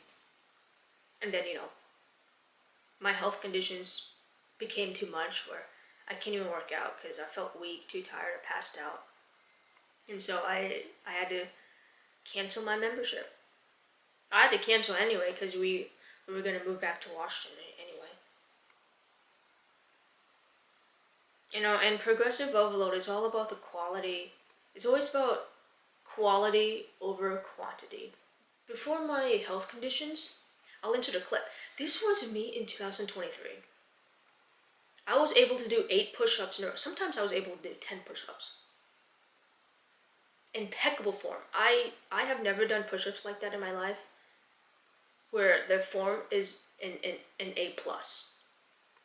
[SPEAKER 1] And then, my health conditions became too much where I can't even work out because I felt weak, too tired, I passed out. And so I had to cancel my membership. I had to cancel anyway because we were going to move back to Washington anyway. You know, and progressive overload is all about the quality. It's always about quality over quantity. Before my health conditions, I'll insert a clip. This was me in 2023. I was able to do 8 push-ups in a row. Sometimes I was able to do 10 push-ups. Impeccable form. I have never done push-ups like that in my life, where the form is an A+.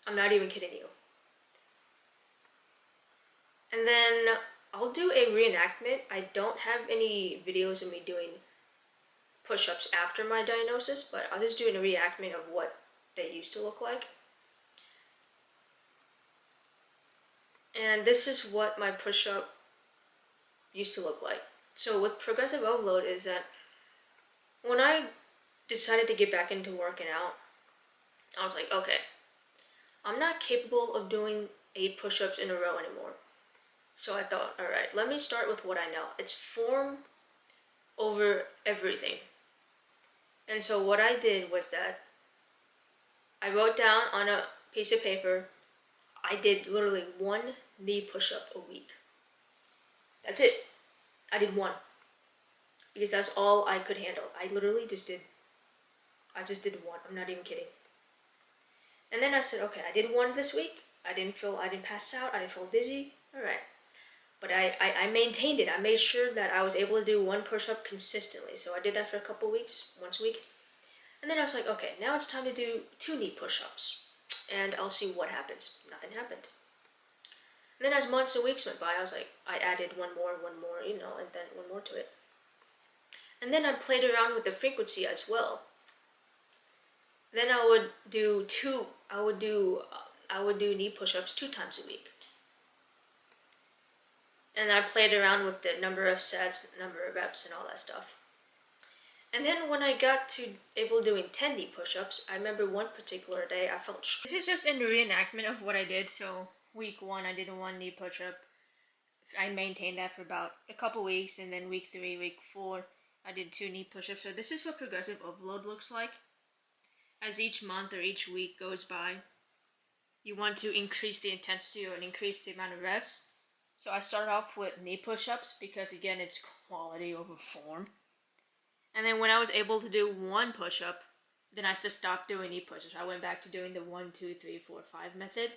[SPEAKER 1] I'm not even kidding you. And then I'll do a reenactment. I don't have any videos of me doing push-ups after my diagnosis, but I'll just do a reenactment of what they used to look like. And this is what my push-up used to look like. So with progressive overload is that when I decided to get back into working out, I was like, okay, I'm not capable of doing 8 push-ups in a row anymore. So I thought, all right, let me start with what I know. It's form over everything. And so what I did was that I wrote down on a piece of paper, I did literally 1 knee push-up a week. That's it. I did 1. Because that's all I could handle. I just did 1. I'm not even kidding. And then I said, okay, I did 1 this week. I didn't pass out. I didn't feel dizzy. All right. But I maintained it. I made sure that I was able to do 1 push-up consistently. So I did that for a couple weeks, once a week. And then I was like, okay, now it's time to do 2 knee push-ups. And I'll see what happens. Nothing happened. And then as months and weeks went by, I was like, I added one more, and then 1 more to it. And then I played around with the frequency as well. Then I would do knee push-ups 2 times a week. And I played around with the number of sets, number of reps, and all that stuff. And then when I got to able doing 10 knee push-ups, I remember one particular day I felt This is just in the reenactment of what I did. So week 1, I did 1 knee push-up. I maintained that for about a couple weeks, and then week 3, week 4, I did 2 knee push-ups. So this is what progressive overload looks like. As each month or each week goes by, you want to increase the intensity or increase the amount of reps. So I start off with knee push-ups because, again, it's quality over form. And then when I was able to do 1 push-up, then I just stopped doing knee push-ups. I went back to doing the 1, 2, 3, 4, 5 method.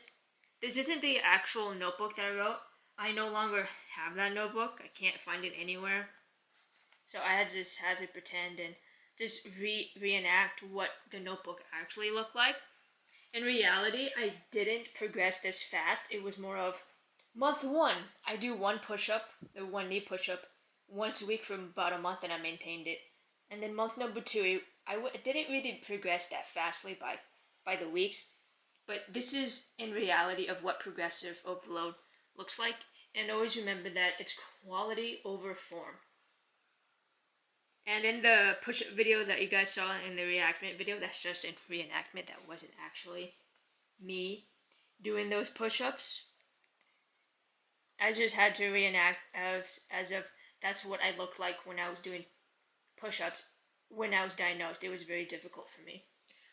[SPEAKER 1] This isn't the actual notebook that I wrote. I no longer have that notebook. I can't find it anywhere. So I just had to pretend and just reenact what the notebook actually looked like. In reality, I didn't progress this fast. It was more of month 1, I do 1 push-up, or 1 knee push-up once a week for about a month, and I maintained it. And then month number 2, I didn't really progress that fastly by the weeks. But this is in reality of what progressive overload looks like. And always remember that it's quality over form. And in the push-up video that you guys saw in the reenactment video, that's just a reenactment. That wasn't actually me doing those push-ups. I just had to reenact as if that's what I looked like when I was doing push-ups when I was diagnosed. It was very difficult for me.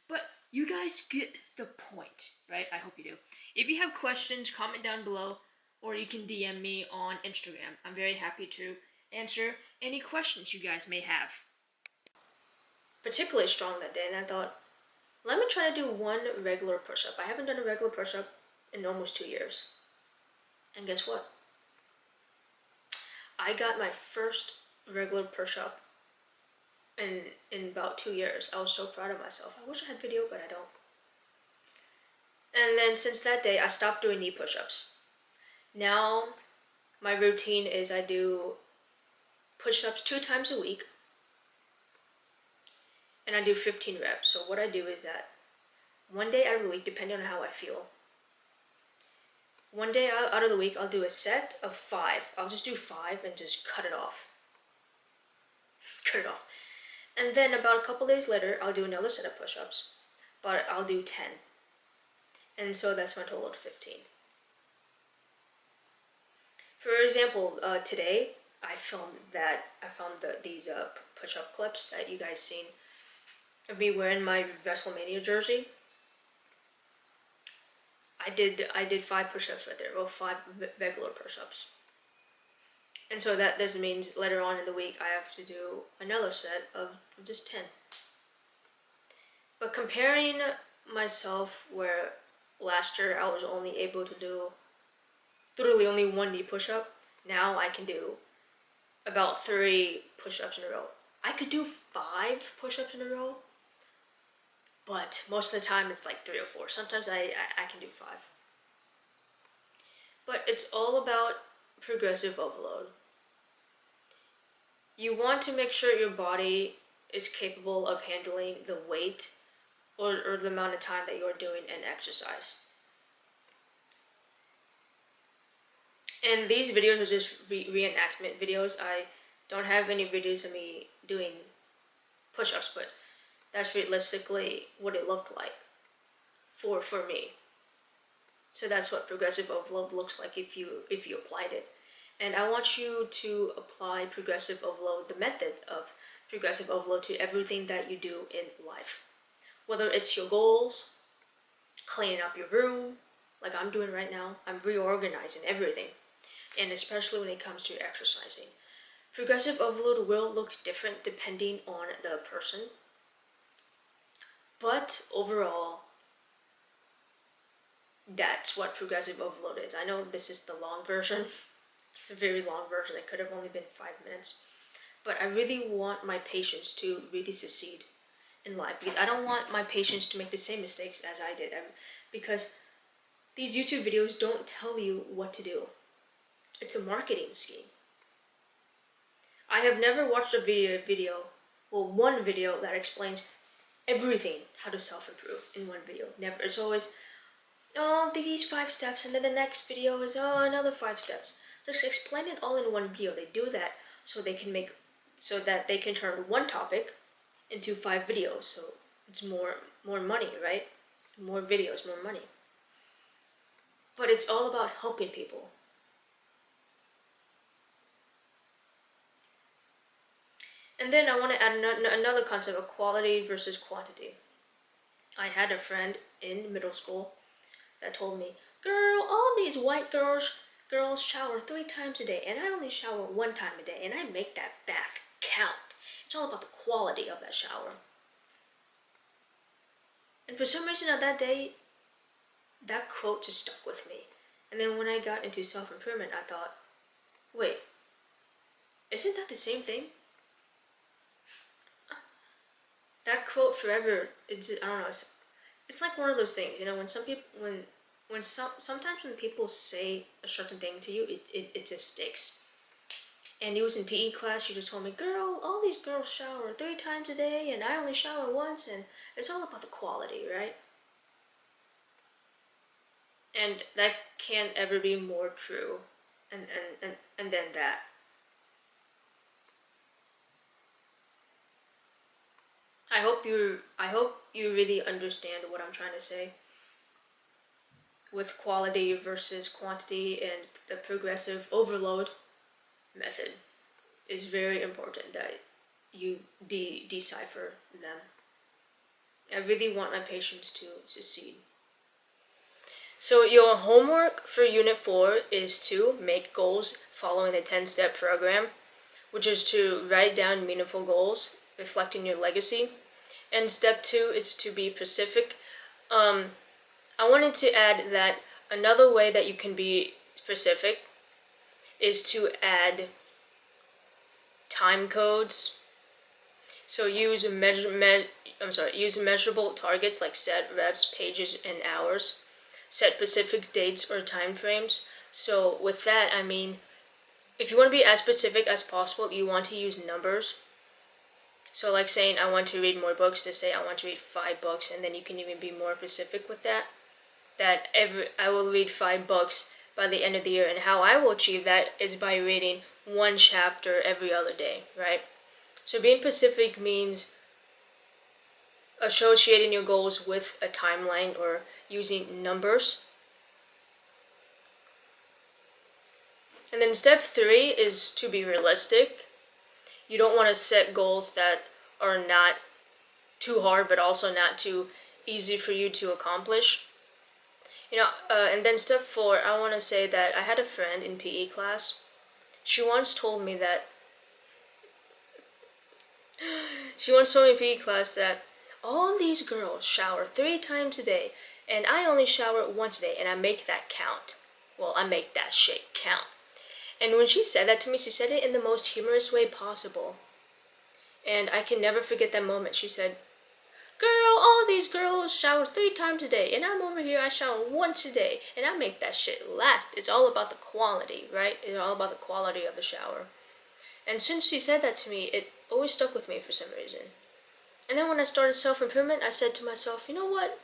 [SPEAKER 1] But you guys get the point, right? I hope you do. If you have questions, comment down below, or you can DM me on Instagram. I'm very happy to answer any questions you guys may have. Particularly strong that day, and I thought, let me try to do 1 regular push-up. I haven't done a regular push-up in almost 2 years. And guess what? I got my first regular push-up in about 2 years. I was so proud of myself. I wish I had video, but I don't. And then since that day, I stopped doing knee push-ups. Now, my routine is I do push-ups 2 times a week. And I do 15 reps. So what I do is that 1 day out of the week, depending on how I feel, 1 day out of the week, I'll do a set of 5. I'll just do 5 and just cut it off. Cut it off. And then about a couple days later, I'll do another set of push-ups, but I'll do 10. And so that's my total of 15. For example, today, I found these push-up clips that you guys seen. of me wearing my WrestleMania jersey, I did 5 push-ups right there, well, 5 regular push-ups. And so that this means later on in the week I have to do another set of just 10. But comparing myself where last year I was only able to do literally only 1 knee push-up, now I can do about 3 push-ups in a row. I could do 5 push-ups in a row, but most of the time it's like 3 or 4. Sometimes I can do 5. But it's all about progressive overload. You want to make sure your body is capable of handling the weight or the amount of time that you're doing an exercise. And these videos are just reenactment videos. I don't have any videos of me doing push-ups, but that's realistically what it looked like for me. So that's what progressive overload looks like if you applied it. And I want you to apply progressive overload, the method of progressive overload, to everything that you do in life. Whether it's your goals, cleaning up your room, like I'm doing right now, I'm reorganizing everything. And especially when it comes to exercising. Progressive overload will look different depending on the person. But overall, that's what progressive overload is. I know this is the long version. It's a very long version. It could have only been 5 minutes. But I really want my patients to really succeed in life, because I don't want my patients to make the same mistakes as I did. Because these YouTube videos don't tell you what to do. It's a marketing scheme. I have never watched a one video that explains everything, how to self-improve in one video. Never. It's always, oh, these 5 steps, and then the next video is, oh, another 5 steps. Just explain it all in one video. They do that so that they can turn one topic into 5 videos. So it's more money, right? More videos, more money. But it's all about helping people. And then I want to add another concept of quality versus quantity. I had a friend in middle school that told me, girl, all these white girls shower 3 times a day, and I only shower 1 time a day, and I make that bath count. It's all about the quality of that shower. And for some reason on that day, that quote just stuck with me. And then when I got into self-improvement, I thought, wait, isn't that the same thing? That quote forever, I don't know, it's like one of those things, you know, when some people, sometimes when people say a certain thing to you, it just sticks. And it was in PE class, she just told me, girl, all these girls shower 3 times a day, and I only shower once, and it's all about the quality, right? And that can't ever be more true and than that. I hope you really understand what I'm trying to say with quality versus quantity, and the progressive overload method is very important that you decipher them. I really want my patients to succeed. So your homework for Unit 4 is to make goals following the 10-step program, which is to write down meaningful goals reflecting your legacy. And step 2 is to be specific. I wanted to add that another way that you can be specific is to add time codes. So use measurable targets like set, reps, pages, and hours. Set specific dates or time frames. So with that, I mean, if you want to be as specific as possible, you want to use numbers. So like saying I want to read more books, to say I want to read 5 books, and then you can even be more specific with that. That I will read 5 books by the end of the year, and how I will achieve that is by reading 1 chapter every other day, right? So being specific means associating your goals with a timeline or using numbers. And then step 3 is to be realistic. You don't want to set goals that are not too hard, but also not too easy for you to accomplish. And then step 4, I want to say that I had a friend in PE class. She once told me in PE class that all these girls shower 3 times a day, and I only shower once a day, and I make that count. Well, I make that shit count. And when she said that to me, she said it in the most humorous way possible. And I can never forget that moment. She said, "Girl, all these girls shower 3 times a day, and I'm over here, I shower once a day, and I make that shit last." It's all about the quality, right? It's all about the quality of the shower. And since she said that to me, it always stuck with me for some reason. And then when I started self-improvement, I said to myself, you know what?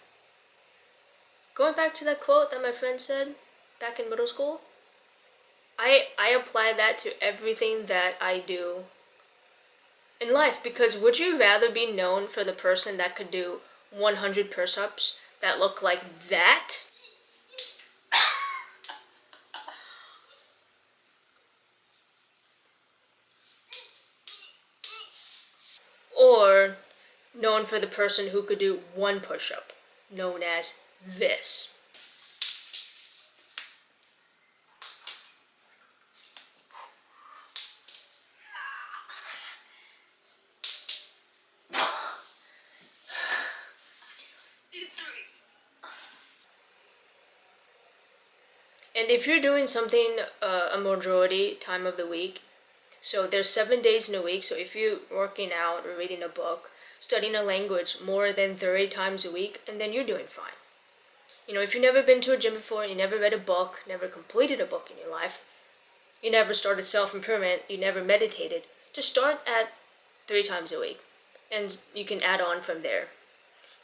[SPEAKER 1] Going back to that quote that my friend said back in middle school, I apply that to everything that I do in life. Because would you rather be known for the person that could do 100 push-ups that look like that? Or known for the person who could do 1 push-up, known as this? And if you're doing something a majority time of the week, so there's 7 days in a week, so if you're working out or reading a book, studying a language more than 30 times a week, and then you're doing fine. If you've never been to a gym before, you never read a book, never completed a book in your life, you never started self-improvement, you never meditated, just start at 3 times a week, and you can add on from there.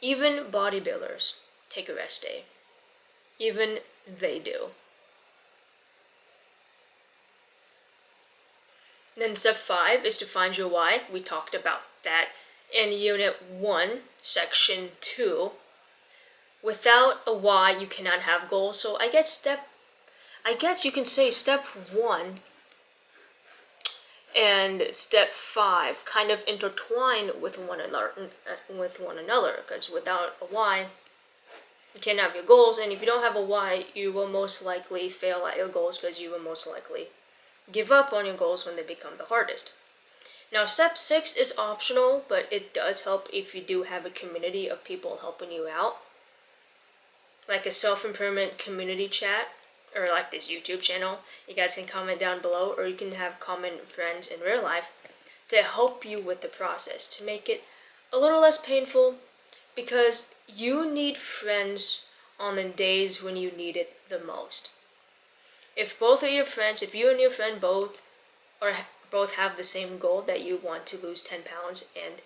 [SPEAKER 1] Even bodybuilders take a rest day. Even they do. Then step 5 is to find your why. We talked about that in Unit 1, Section 2. Without a why, you cannot have goals. So I guess you can say step 1 and step 5 kind of intertwine with one another. Because without a why, you can't have your goals. And if you don't have a why, you will most likely fail at your goals, because you will most likely give up on your goals when they become the hardest. Now, step 6 is optional, but it does help if you do have a community of people helping you out. Like a self-improvement community chat, or like this YouTube channel. You guys can comment down below, or you can have common friends in real life to help you with the process, to make it a little less painful, because you need friends on the days when you need it the most. If you and your friend both have the same goal, that you want to lose 10 pounds and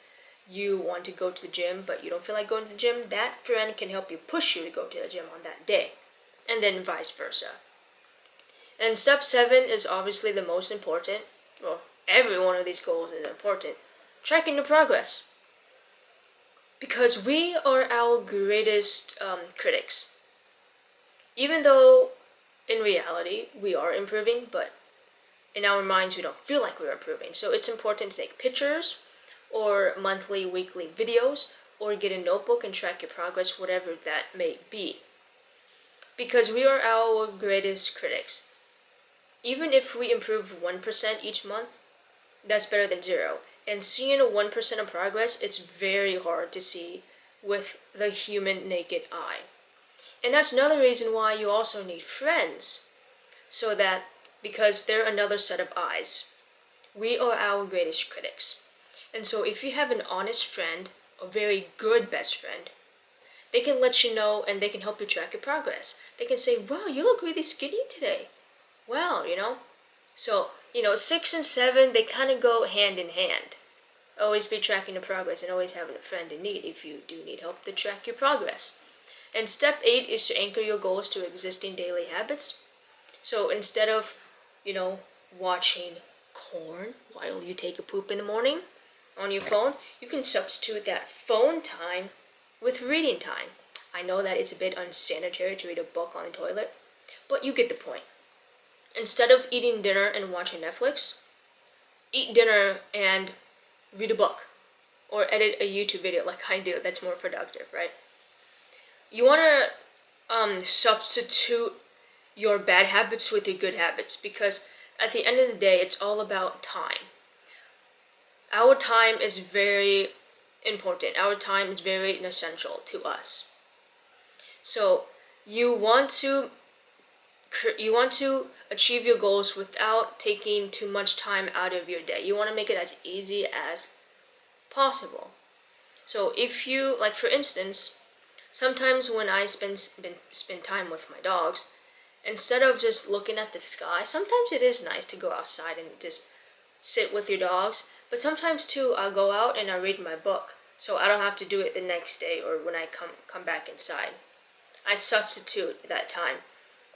[SPEAKER 1] you want to go to the gym, but you don't feel like going to the gym, that friend can help you push you to go to the gym on that day, and then vice versa. And step 7 is obviously the most important. Well, every one of these goals is important. Tracking the progress. Because we are our greatest critics. Even though in reality, we are improving, but in our minds, we don't feel like we're improving. So it's important to take pictures, or monthly, weekly videos, or get a notebook and track your progress, whatever that may be. Because we are our greatest critics. Even if we improve 1% each month, that's better than 0. And seeing a 1% of progress, it's very hard to see with the human naked eye. And that's another reason why you also need friends. Because they're another set of eyes. We are our greatest critics. And so if you have an honest friend, a very good best friend, they can let you know and they can help you track your progress. They can say, wow, you look really skinny today. Wow, So, 6 and 7, they kind of go hand in hand. Always be tracking the progress, and always having a friend in need if you do need help to track your progress. And step 8 is to anchor your goals to existing daily habits. So instead of, watching porn while you take a poop in the morning on your phone, you can substitute that phone time with reading time. I know that it's a bit unsanitary to read a book on the toilet, but you get the point. Instead of eating dinner and watching Netflix, eat dinner and read a book. or edit a YouTube video like I do that's more productive, right? You want to substitute your bad habits with your good habits, because at the end of the day, it's all about time. Our time is very important. Our time is very essential to us. So you want to achieve your goals without taking too much time out of your day. You want to make it as easy as possible. So if you, like for instance, sometimes when I spend time with my dogs, instead of just looking at the sky, sometimes it is nice to go outside and just sit with your dogs. But sometimes too, I'll go out and I read my book, so I don't have to do it the next day or when I come back inside. I substitute that time.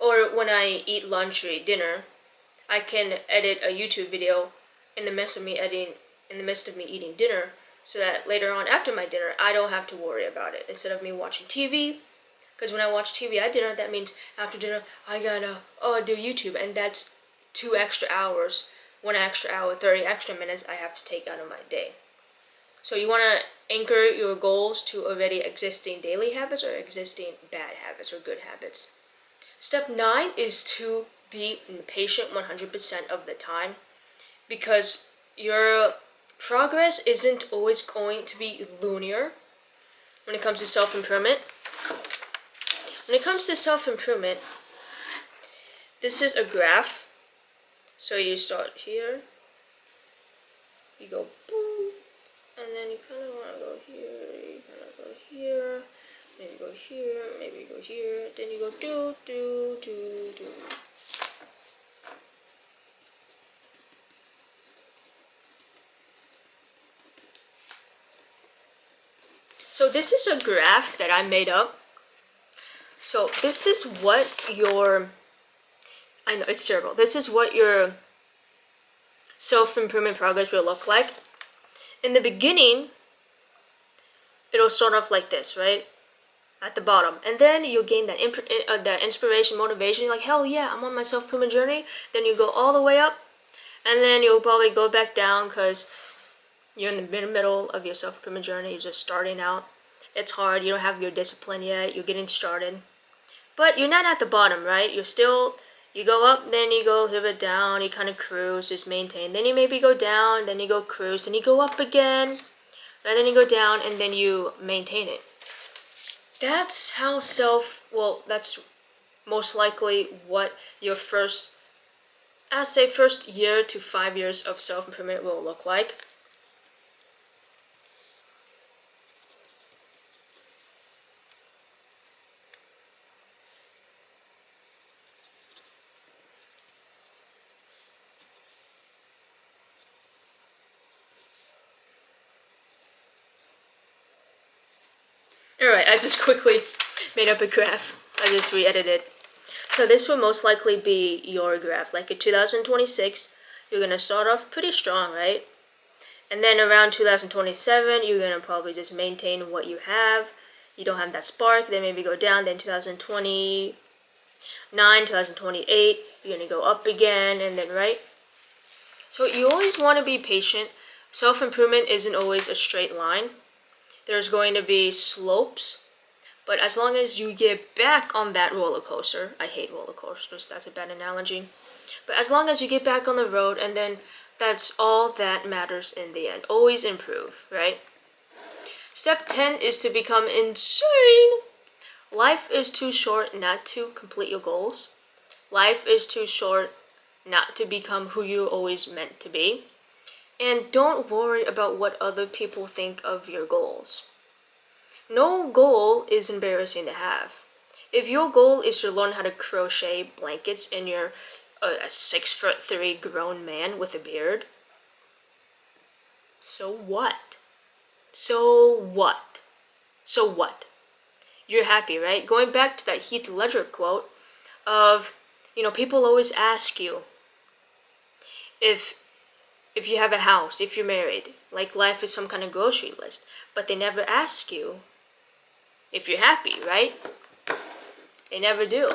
[SPEAKER 1] Or when I eat lunch or eat dinner, I can edit a YouTube video in the midst of me eating dinner, so that later on after my dinner, I don't have to worry about it. Instead of me watching TV, because when I watch TV at dinner, that means after dinner, I gotta do YouTube, and that's 2 extra hours, 1 extra hour, 30 extra minutes I have to take out of my day. So you want to anchor your goals to already existing daily habits or existing bad habits or good habits. Step 9 is to be patient 100% of the time, because your progress isn't always going to be linear when it comes to self-improvement. When it comes to self-improvement, this is a graph. So you start here, you go boom, and then you kind of want to go here, you kind of go here, maybe go here, maybe go here, then you go do, do, do, do. So this is a graph that I made up. So this is what I know it's terrible. This is what your self-improvement progress will look like. In the beginning, it'll start off like this, right? At the bottom. And then you'll gain that inspiration, motivation. You're like, hell yeah, I'm on my self-improvement journey. Then you go all the way up. And then you'll probably go back down because you're in the middle of your self-improvement journey. You're just starting out. It's hard. You don't have your discipline yet. You're getting started. But you're not at the bottom, right? You go up, then you go a little bit down, you kind of cruise, just maintain. Then you maybe go down, then you go cruise, then you go up again, and then you go down, and then you maintain it. That's how that's most likely what your first year to 5 years of self-improvement will look like. Alright, I just quickly made up a graph. I just re-edited it. So this will most likely be your graph. Like in 2026, you're going to start off pretty strong, right? And then around 2027, you're going to probably just maintain what you have. You don't have that spark, then maybe go down. Then 2029, 2028, you're going to go up again, and then, right? So you always want to be patient. Self-improvement isn't always a straight line. There's going to be slopes, but as long as you get back on that roller coaster, I hate roller coasters, that's a bad analogy, but as long as you get back on the road, and then that's all that matters in the end. Always improve, right? Step 10 is to become insane. Life is too short not to complete your goals. Life is too short not to become who you always meant to be. And don't worry about what other people think of your goals. No goal is embarrassing to have. If your goal is to learn how to crochet blankets and you're a 6'3" grown man with a beard, so what? So what? So what? You're happy, right? Going back to that Heath Ledger quote of, people always ask you if you have a house, if you're married, like life is some kind of grocery list, but they never ask you if you're happy, right? They never do,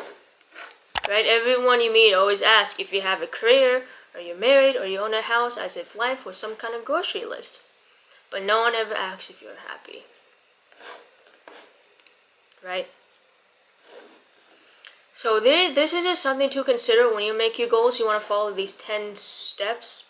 [SPEAKER 1] right? Everyone you meet always asks if you have a career, or you're married, or you own a house, as if life was some kind of grocery list. but no one ever asks if you're happy. Right? So this is just something to consider when you make your goals. You want to follow these 10 steps.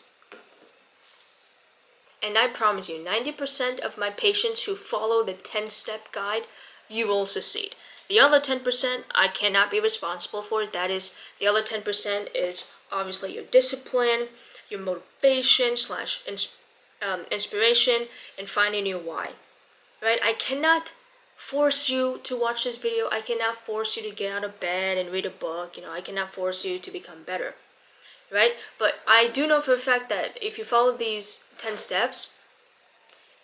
[SPEAKER 1] And I promise you, 90% of my patients who follow the 10-step guide, you will succeed. The other 10% I cannot be responsible for. That is, the other 10% is obviously your discipline, your motivation slash inspiration, and finding your why. Right? I cannot force you to watch this video. I cannot force you to get out of bed and read a book. I cannot force you to become better. Right? But I do know for a fact that if you follow these 10 steps,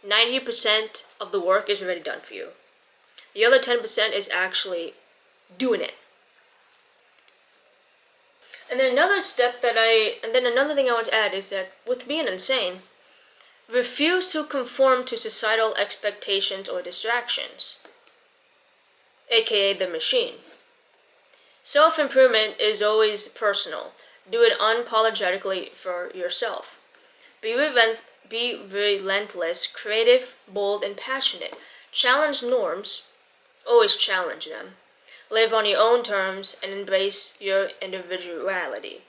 [SPEAKER 1] 90% of the work is already done for you. The other 10% is actually doing it. And then another thing I want to add is that with being insane, refuse to conform to societal expectations or distractions, aka the machine. Self-improvement is always personal. Do it unapologetically for yourself. Be relentless, creative, bold, and passionate. Challenge norms. Always challenge them. Live on your own terms and embrace your individuality.